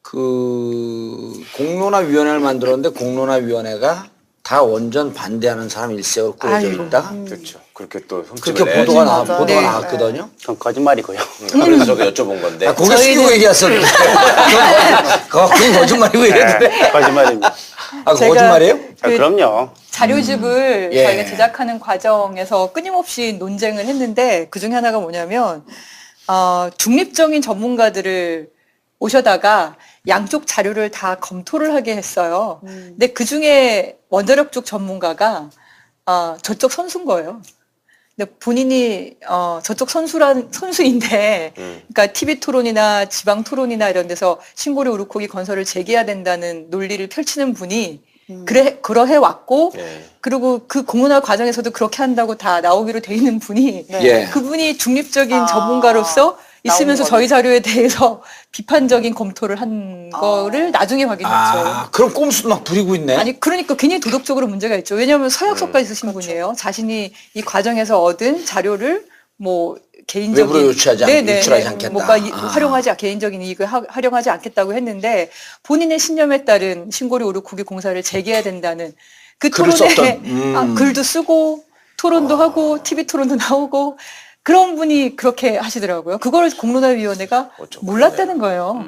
그 공론화위원회를 만들었는데 공론화위원회가 다 원전 반대하는 사람 일색으로 꾸려져 있다. 그렇죠. 그렇게 또 그렇게 보도가 나왔거든요. 그건 거짓말이고요. 그래서 저도 여쭤본 건데. 고개 숙이고 얘기했었는데. 그건 거짓말이고 얘기해도 돼. 거짓말입니다. 거짓말이에요? 그럼요. 자료집을 예. 저희가 제작하는 과정에서 끊임없이 논쟁을 했는데 그 중에 하나가 뭐냐면 중립적인 전문가들을 오셔다가 양쪽 자료를 다 검토를 하게 했어요. 근데 그 중에 원자력 쪽 전문가가 저쪽 선수인 거예요. 근데 본인이 저쪽 선수인데, 그러니까 TV 토론이나 지방 토론이나 이런 데서 신고리 우르코기 건설을 재개해야 된다는 논리를 펼치는 분이 그러해 왔고, 그리고 그 공론화 과정에서도 그렇게 한다고 다 나오기로 돼 있는 분이 그분이 중립적인 전문가로서 있으면서 저희 자료에 대해서 비판적인 검토를 한 거를 나중에 확인했죠. 그럼 꼼수 막 부리고 있네. 아니 그러니까 굉장히 도덕적으로 문제가 있죠. 왜냐하면 서약서까지 쓰신 분이에요. 자신이 이 과정에서 얻은 자료를 뭐 개인적인 외부로 유출하지 않겠다. 뭔가 활용하지 개인적인 이익을 활용하지 않겠다고 했는데 본인의 신념에 따른 신고리 오르코기 공사를 재개해야 된다는 그 토론에 글도 쓰고 토론도 하고 TV 토론도 나오고 그런 분이 그렇게 하시더라고요. 그걸 공론화위원회가 몰랐다는 거예요.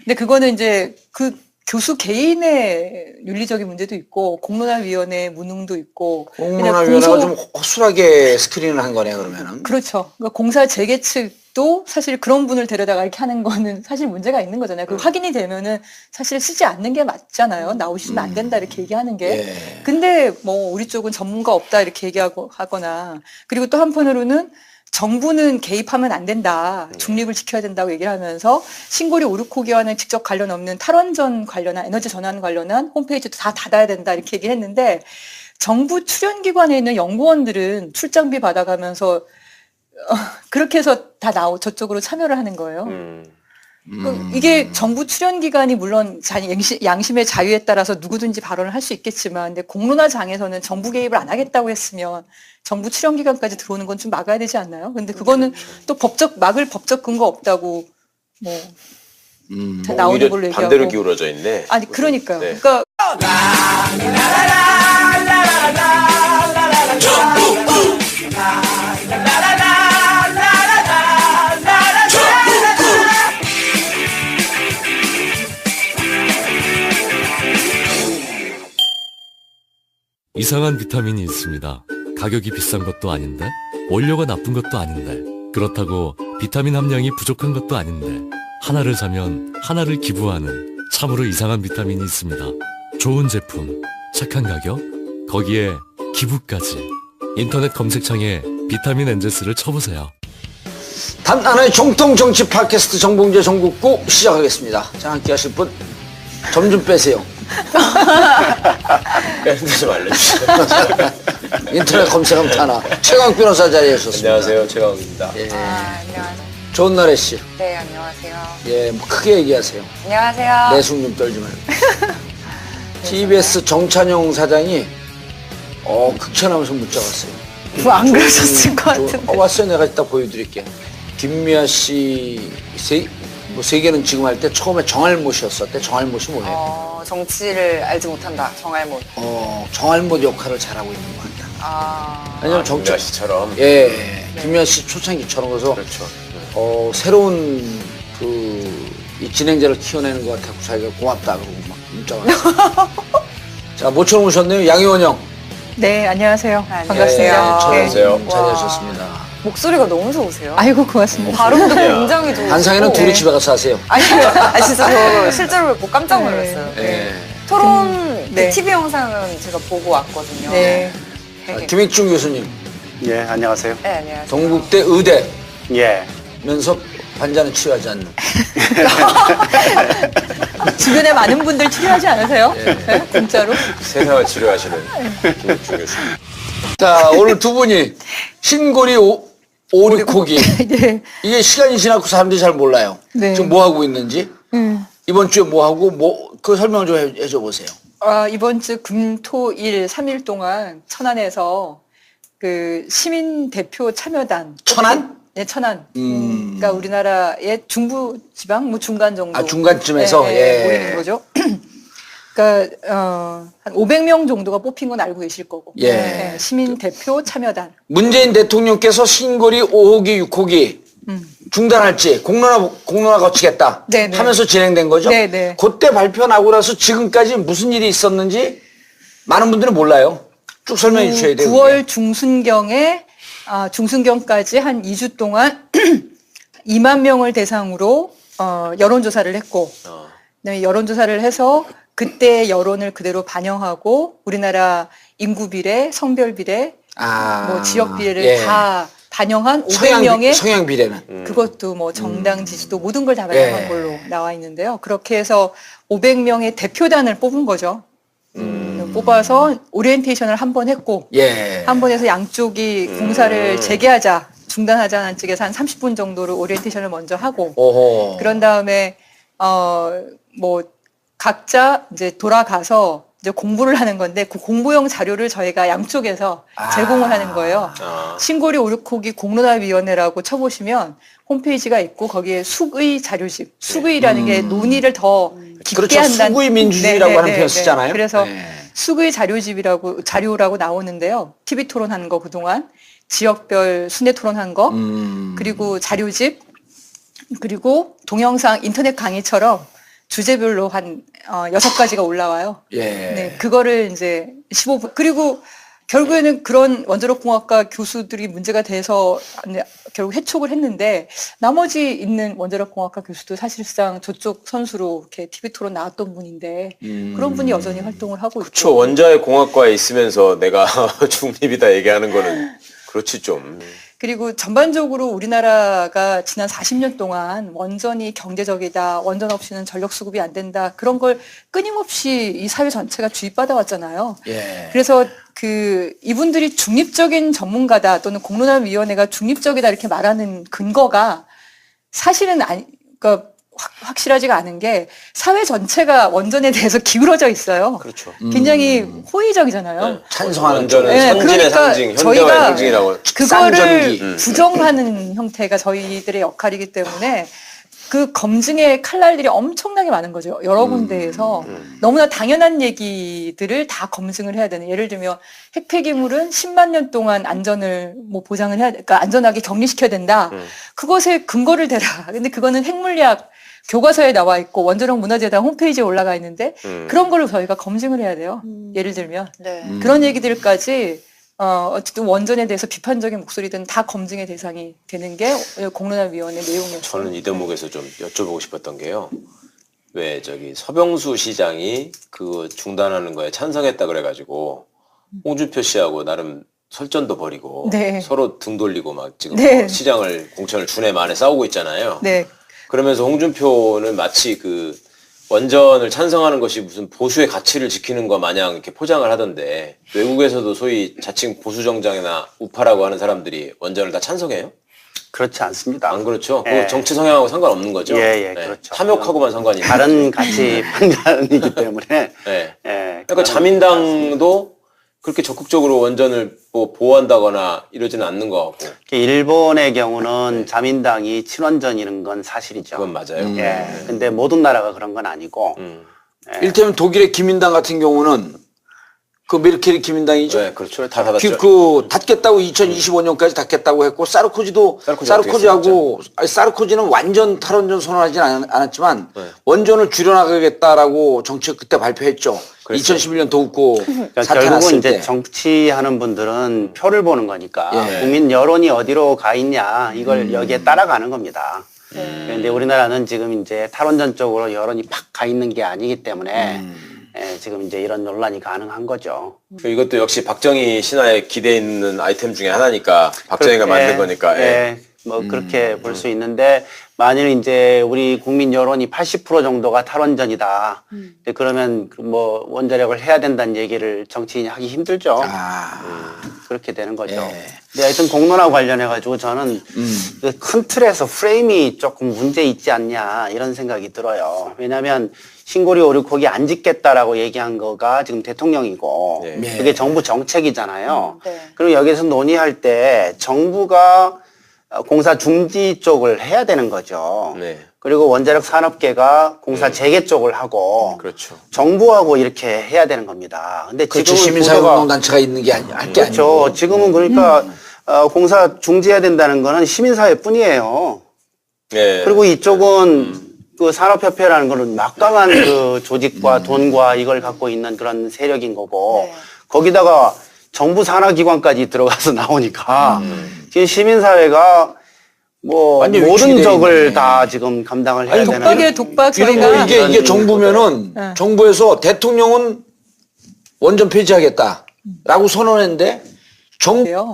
근데 그거는 이제 그 교수 개인의 윤리적인 문제도 있고 공론화위원회의 무능도 있고 공론화위원회가 좀 허술하게 스크린을 한 거네 그러면은. 그렇죠. 그러니까 공사 재개 측도 사실 그런 분을 데려다가 이렇게 하는 거는 사실 문제가 있는 거잖아요. 그 확인이 되면은 사실 쓰지 않는 게 맞잖아요. 나오시면 안 된다 이렇게 얘기하는 게. 근데 뭐 우리 쪽은 전문가 없다 이렇게 얘기하고 하거나 그리고 또 한편으로는 정부는 개입하면 안 된다. 중립을 지켜야 된다고 얘기를 하면서 신고리 오르코기와는 직접 관련 없는 탈원전 관련한 에너지 전환 관련한 홈페이지도 다 닫아야 된다 이렇게 얘기를 했는데 정부 출연기관에 있는 연구원들은 출장비 받아가면서 그렇게 해서 다 저쪽으로 참여를 하는 거예요. 이게 정부 출연기관이 물론 양심의 자유에 따라서 누구든지 발언을 할 수 있겠지만 근데 공론화장에서는 정부 개입을 안 하겠다고 했으면 정부 출연기관까지 들어오는 건 좀 막아야 되지 않나요? 근데 그거는 또 막을 법적 근거 없다고 뭐 나오는 걸로 얘기하고 반대로 기울어져 있네. 아니 그러니까요. 네. 그러니까 이상한 비타민이 있습니다. 가격이 비싼 것도 아닌데 원료가 나쁜 것도 아닌데 그렇다고 비타민 함량이 부족한 것도 아닌데 하나를 사면 하나를 기부하는 참으로 이상한 비타민이 있습니다. 좋은 제품, 착한 가격, 거기에 기부까지. 인터넷 검색창에 비타민 엔제스를 쳐보세요. 단 하나의 정통 정치 팟캐스트 정봉재 정국구 시작하겠습니다. 자 함께 하실 분 점 좀 빼세요. 빼는데 좀 알려주세요. 인터넷 검색하면 다 나. 최강 변호사 자리에 오셨습니다. 안녕하세요, 최강입니다. 예. 안녕하세요. 좋은 날에 씨. 네, 안녕하세요. 예, 뭐 크게 얘기하세요. 안녕하세요. 내숭 좀 떨지 말고. TBS 정찬용 사장이 극찬하면서 문자 왔어요. 뭐 안 그러셨을 것 같은데. 왔어요. 내가 이따 보여드릴게. 김미아 씨 세 개는 지금 할 때 처음에 정알못이었었대. 정알못이 뭐예요? 정치를 알지 못한다. 정알못. 정알못 역할을 잘하고 있는 것 같다. 왜냐면 김미아 씨처럼. 예, 김미아 씨 초창기처럼 그래서 그렇죠. 새로운 이 진행자를 키워내는 것 같아서 자기가 고맙다 그러고 막 문자가 왔어요. 자, 모처럼 오셨네요. 양희원 형. 네, 안녕하세요. 네, 반갑습니다. 안녕하세요. 네. 자리하셨습니다. 목소리가 너무 좋으세요. 아이고, 고맙습니다. 발음도 굉장히 좋으시고. 한상에는 둘이 집에 가서 하세요. 아니, 진짜 저 실제로 뵙고 깜짝 놀랐어요. 예. 토론 네. 그 TV 영상은 제가 보고 왔거든요. 네. 김익중 교수님, 예, 안녕하세요. 네, 안녕하세요. 동국대 의대 예. 면접 반자는 치료하지 않는. 주변에 많은 분들 치료하지 않으세요? 네? 진짜로? 세상을 치료하시는 김국중 교수. 자, 오늘 두 분이 신고리 오리코기. 네. 이게 시간이 지나고 사람들이 잘 몰라요. 네. 지금 뭐 하고 있는지. 이번 주에 뭐 하고 그 설명 좀 해줘 보세요. 이번 주 금, 토, 일 3일 동안 천안에서 그 시민 대표 참여단. 천안? 네, 천안. 그러니까 우리나라의 중부 지방, 뭐 중간 정도. 중간쯤에서, 예. 모이는 거죠. 그러니까 한 500명 정도가 뽑힌 건 알고 계실 거고. 예. 네, 시민 대표 참여단. 문재인 대통령께서 신고리 5호기, 6호기 중단할지 공론화 거치겠다 네네. 하면서 진행된 거죠. 네네. 그때 발표 나고 나서 지금까지 무슨 일이 있었는지 많은 분들은 몰라요. 쭉 설명해 주셔야 돼요. 9월 중순경에 중순경까지 한 2주 동안 2만 명을 대상으로 여론조사를 했고, 그다음에 여론조사를 해서 그때 여론을 그대로 반영하고 우리나라 인구 비례, 성별 비례, 뭐 지역 비례를 예. 다 반영한 500명의 성향 비례는 그것도 뭐 정당 지지도 모든 걸 다 반영한 예. 걸로 나와 있는데요. 그렇게 해서 500명의 대표단을 뽑은 거죠. 뽑아서 오리엔테이션을 한 번 했고, 예. 한 번 해서 양쪽이 공사를 재개하자, 중단하자는 쪽에서 한 30분 정도로 오리엔테이션을 먼저 하고, 오호. 그런 다음에 뭐 각자 이제 돌아가서 이제 공부를 하는 건데 그 공부용 자료를 저희가 양쪽에서 제공을 하는 거예요. 신고리 오르코기 공론화위원회라고 쳐보시면 홈페이지가 있고 거기에 숙의 자료집, 숙의라는 게 논의를 더 깊게 그렇죠. 한다는 수구의 민주주의라고 하는 표현 쓰잖아요. 그래서 네. 숙의 자료라고 나오는데요. TV 토론한 거 그동안 지역별 순회 토론한 거 그리고 자료집 그리고 동영상 인터넷 강의처럼 주제별로 한 6가지가 올라와요. 예. 네, 그거를 이제 15분 그리고 결국에는 그런 원자력공학과 교수들이 문제가 돼서 결국 해촉을 했는데 나머지 있는 원자력공학과 교수도 사실상 저쪽 선수로 이렇게 TV 토론 나왔던 분인데 그런 분이 여전히 활동을 하고 그렇죠. 있고. 원자의 공학과에 있으면서 내가 중립이다 얘기하는 거는 그렇지 좀. 그리고 전반적으로 우리나라가 지난 40년 동안 원전이 경제적이다, 원전 없이는 전력 수급이 안 된다, 그런 걸 끊임없이 이 사회 전체가 주입받아 왔잖아요. 예. 그래서 이분들이 중립적인 전문가다 또는 공론화위원회가 중립적이다 이렇게 말하는 근거가 사실은 그러니까 확실하지가 않은 게 사회 전체가 원전에 대해서 기울어져 있어요. 그렇죠. 굉장히 호의적이잖아요. 찬성하는 원전은 네, 선진의 그러니까 상징, 현대화의 저희가 상징이라고. 그거를 쌍전기. 부정하는 형태가 저희들의 역할이기 때문에 그 검증의 칼날들이 엄청나게 많은 거죠. 여러 군데에서 너무나 당연한 얘기들을 다 검증을 해야 되는. 예를 들면 핵폐기물은 10만 년 동안 안전을 뭐 보장을 그러니까 안전하게 격리시켜야 된다. 그것에 근거를 대라. 근데 그거는 핵물리학 교과서에 나와 있고 원자력 문화재단 홈페이지에 올라가 있는데 그런 걸로 저희가 검증을 해야 돼요. 예를 들면 네. 그런 얘기들까지 어쨌든 원전에 대해서 비판적인 목소리든 다 검증의 대상이 되는 게 공론화위원회 내용이었어요. 저는 이 대목에서 좀 여쭤보고 싶었던 게요. 왜 서병수 시장이 그거 중단하는 거에 찬성했다 그래가지고 홍준표 씨하고 나름 설전도 벌이고 네. 서로 등 돌리고 막 지금 네. 뭐 시장을 공천을 주내 만에 싸우고 있잖아요. 네. 그러면서 홍준표는 마치 원전을 찬성하는 것이 무슨 보수의 가치를 지키는 것 마냥 이렇게 포장을 하던데 외국에서도 소위 자칭 보수 정당이나 우파라고 하는 사람들이 원전을 다 찬성해요? 그렇지 않습니다. 안 그렇죠? 예. 그거 정치 성향하고 상관없는 거죠? 예, 그렇죠. 탐욕하고만 상관이 있는 다른 가치 판단이기 때문에. 네. 예. 그러니까 자민당도 그렇게 적극적으로 원전을 뭐 보호한다거나 이러지는 않는 것 같고. 일본의 경우는 자민당이 친원전이는 건 사실이죠. 그건 맞아요. 예. 근데 모든 나라가 그런 건 아니고. 일테면 독일의 기민당 같은 경우는 그 메르켈이 기민당이죠. 네, 그렇죠. 다 닫았죠. 그 닫겠다고 2025년까지 닫겠다고 했고 사르코지는 완전 탈원전 선언하지는 않았지만 원전을 줄여나가겠다라고 정책 그때 발표했죠. 2011년 더욱고 그러니까 사태 결국은 났을 이제 때. 정치하는 분들은 표를 보는 거니까 예. 국민 여론이 어디로 가 있냐 이걸 여기에 따라가는 겁니다. 그런데 우리나라는 지금 이제 탈원전 쪽으로 여론이 팍 가 있는 게 아니기 때문에 예, 지금 이제 이런 논란이 가능한 거죠. 이것도 역시 박정희 신화에 기대 있는 아이템 중에 하나니까 박정희가 만든 거니까. 예. 뭐 그렇게 볼 수 있는데 만일 이제 우리 국민 여론이 80% 정도가 탈원전이다. 근데 그러면 뭐 원자력을 해야 된다는 얘기를 정치인이 하기 힘들죠. 그렇게 되는 거죠. 예. 근데 하여튼 공론화 관련해 가지고 저는 그 큰 틀에서 프레임이 조금 문제 있지 않냐 이런 생각이 들어요. 왜냐하면 신고리 오륙호기 안 짓겠다라고 얘기한 거가 지금 대통령이고 네. 그게 정부 정책이잖아요. 네. 그럼 여기서 논의할 때 정부가 공사 중지 쪽을 해야 되는 거죠. 네. 그리고 원자력 산업계가 공사 재개 쪽을 하고 그렇죠. 정부하고 이렇게 해야 되는 겁니다. 근데 그렇죠. 지금은 시민사회운동단체가 있는 게 할 게 그렇죠. 아니고. 지금은 그러니까 공사 중지해야 된다는 거는 시민사회뿐이에요. 예. 그리고 이쪽은 그 산업협회라는 거는 막강한 그 조직과 돈과 이걸 갖고 있는 그런 세력인 거고 네. 거기다가 정부 산하기관까지 들어가서 나오니까 지금 시민사회가 뭐 완전 모든 위축이 돼 적을 있네. 다 지금 감당을 해야 아니, 되는 독박이에요, 독박. 이런 거 저희가 이게 정부면은 네. 정부에서 대통령은 원전 폐지하겠다라고 선언했는데 돼요.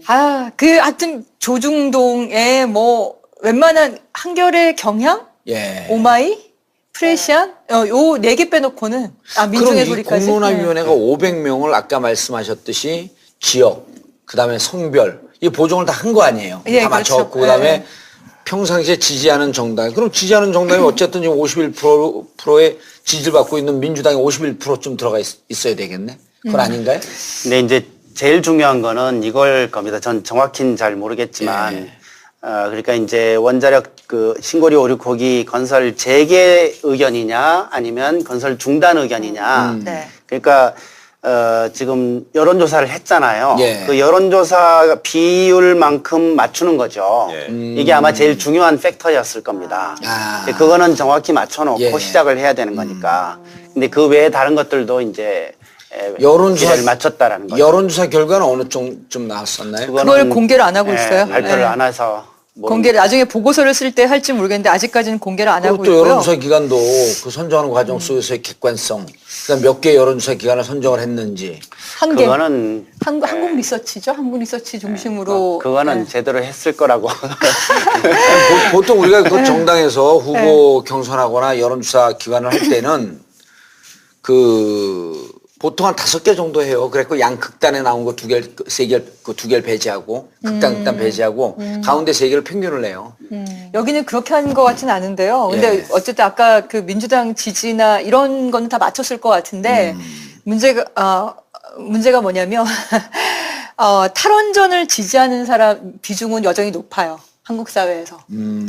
하여튼 조중동에 뭐 웬만한 한겨레 경향, 예. 오마이, 프레시안 요 네 개 빼놓고는 민중의 그럼 이 소리까지. 공론화위원회가 500명을 아까 말씀하셨듯이 지역, 그다음에 성별 이 보정을 다 한 거 아니에요? 예, 다 그렇죠. 맞춰갖고 그다음에 예. 평상시에 지지하는 정당. 그럼 지지하는 정당이 어쨌든 지금 51%의 지지를 받고 있는 민주당이 51%쯤 들어가 있어야 되겠네. 그건 아닌가요? 근데 이제 제일 중요한 거는 이걸 겁니다. 전 정확히는 잘 모르겠지만, 예. 그러니까 이제 원자력 그 신고리 오륙호기 건설 재개 의견이냐 아니면 건설 중단 의견이냐. 네. 그러니까 지금 여론조사를 했잖아요. 예. 그 여론조사 비율만큼 맞추는 거죠. 예. 이게 아마 제일 중요한 팩터였을 겁니다. 근데 그거는 정확히 맞춰놓고 예. 시작을 해야 되는 거니까. 근데 그 외에 다른 것들도 이제 여론조사 맞췄다라는 거죠. 여론조사 결과는 어느 정도쯤 나왔었나요? 그걸 공개를 안 하고 있어요. 발표를 네. 안 해서 공개를 나중에 보고서를 쓸 때 할지 모르겠는데 아직까지는 공개를 안 하고 그리고 또 있고요. 여론조사 기관도 그 선정하는 과정 속에서의 객관성, 그다음 몇 개 여론조사 기관을 선정을 했는지. 한 개. 그거는 한국 리서치죠. 한국 리서치 중심으로. 그거는 제대로 했을 거라고. 보통 우리가 그 정당에서 후보 경선하거나 여론조사 기관을 할 때는 보통 한 5개 정도 해요. 그래서 양극단에 나온 거 2개, 3개, 그 2개를 배제하고, 극단 배제하고, 가운데 3개를 평균을 내요. 여기는 그렇게 한 것 같지는 않은데요. 근데 예. 어쨌든 아까 그 민주당 지지나 이런 거는 다 맞췄을 것 같은데 문제가 뭐냐면 탈원전을 지지하는 사람 비중은 여전히 높아요. 한국 사회에서.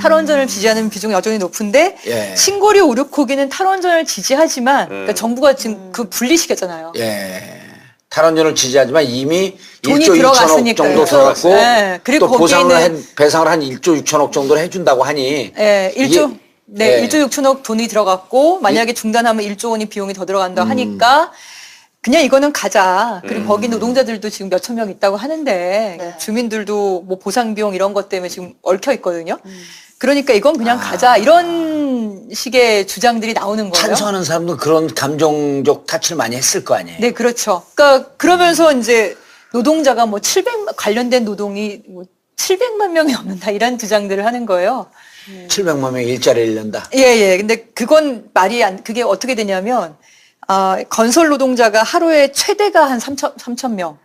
탈원전을 지지하는 비중은 여전히 높은데 예. 신고리 오륙호기는 탈원전을 지지하지만 그러니까 정부가 지금 그 분리시켰잖아요. 예. 탈원전을 지지하지만 이미 돈이 1조 2천억 들어갔으니까요. 정도 들어갔고, 네. 그리고 또 거기에는 배상을 한 1조 6천억 정도를 해준다고 하니. 예, 1조, 예. 1조 6천억 돈이 들어갔고, 만약에 중단하면 1조 원이 비용이 더 들어간다 하니까, 그냥 이거는 가자. 그리고 거기 노동자들도 지금 몇천 명 있다고 하는데, 주민들도 뭐 보상 비용 이런 것 때문에 지금 얽혀 있거든요. 그러니까 이건 그냥 가자. 이런 식의 주장들이 나오는 거예요. 찬성하는 사람도 그런 감정적 타치를 많이 했을 거 아니에요. 네, 그렇죠. 그러니까 그러면서 이제 노동자가 뭐 관련된 노동이 뭐 700만 명이 넘는다 이런 주장들을 하는 거예요. 700만 명이 일자리를 낸다. 예. 근데 그건 그게 어떻게 되냐면, 건설 노동자가 하루에 최대가 한 3천 명,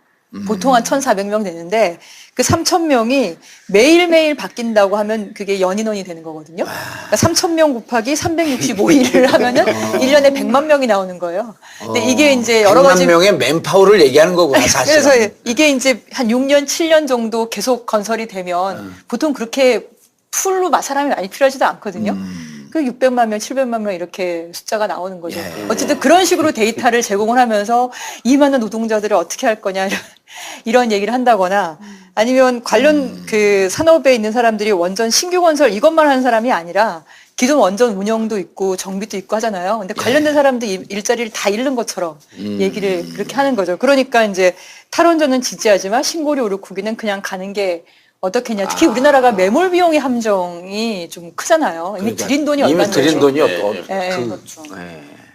보통 한 1,400명 되는데, 그 3,000명이 매일매일 바뀐다고 하면 그게 연인원이 되는 거거든요. 그러니까 3,000명 곱하기 365일을 하면은 1년에 100만 명이 나오는 거예요. 근데 이게 이제 여러 100만 가지. 명의 맨파워를 얘기하는 거구나, 사실. 그래서 이게 이제 한 6년, 7년 정도 계속 건설이 되면 보통 그렇게 풀로 사람이 많이 필요하지도 않거든요. 그 600만 명, 700만 명 이렇게 숫자가 나오는 거죠. 어쨌든 그런 식으로 데이터를 제공을 하면서 이 많은 노동자들을 어떻게 할 거냐 이런 얘기를 한다거나 아니면 관련 그 산업에 있는 사람들이 원전 신규 건설 이것만 하는 사람이 아니라 기존 원전 운영도 있고 정비도 있고 하잖아요. 근데 관련된 사람들이 일자리를 다 잃는 것처럼 얘기를 그렇게 하는 거죠. 그러니까 이제 탈원전은 지지하지만 신고리 오르쿠기는 그냥 가는 게 어떻겠냐. 특히 우리나라가 매몰 비용의 함정이 좀 크잖아요. 이미 들인 돈이 얼마 이미 들인 돈이 없고. 그렇죠.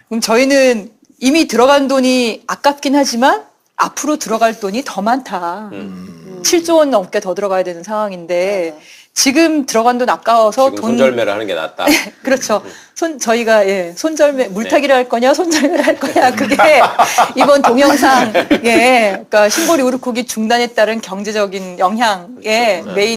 그럼 저희는 이미 들어간 돈이 아깝긴 하지만 앞으로 들어갈 돈이 더 많다. 7조 원 넘게 더 들어가야 되는 상황인데 지금 들어간 돈 아까워서 지금 손절매를 하는 게 낫다. 그렇죠. 저희가 손절매 물타기를 할 거냐 손절매를 할 거냐 그게 이번 동영상 그러니까 신고리 우르코기 중단에 따른 경제적인 영향의 메인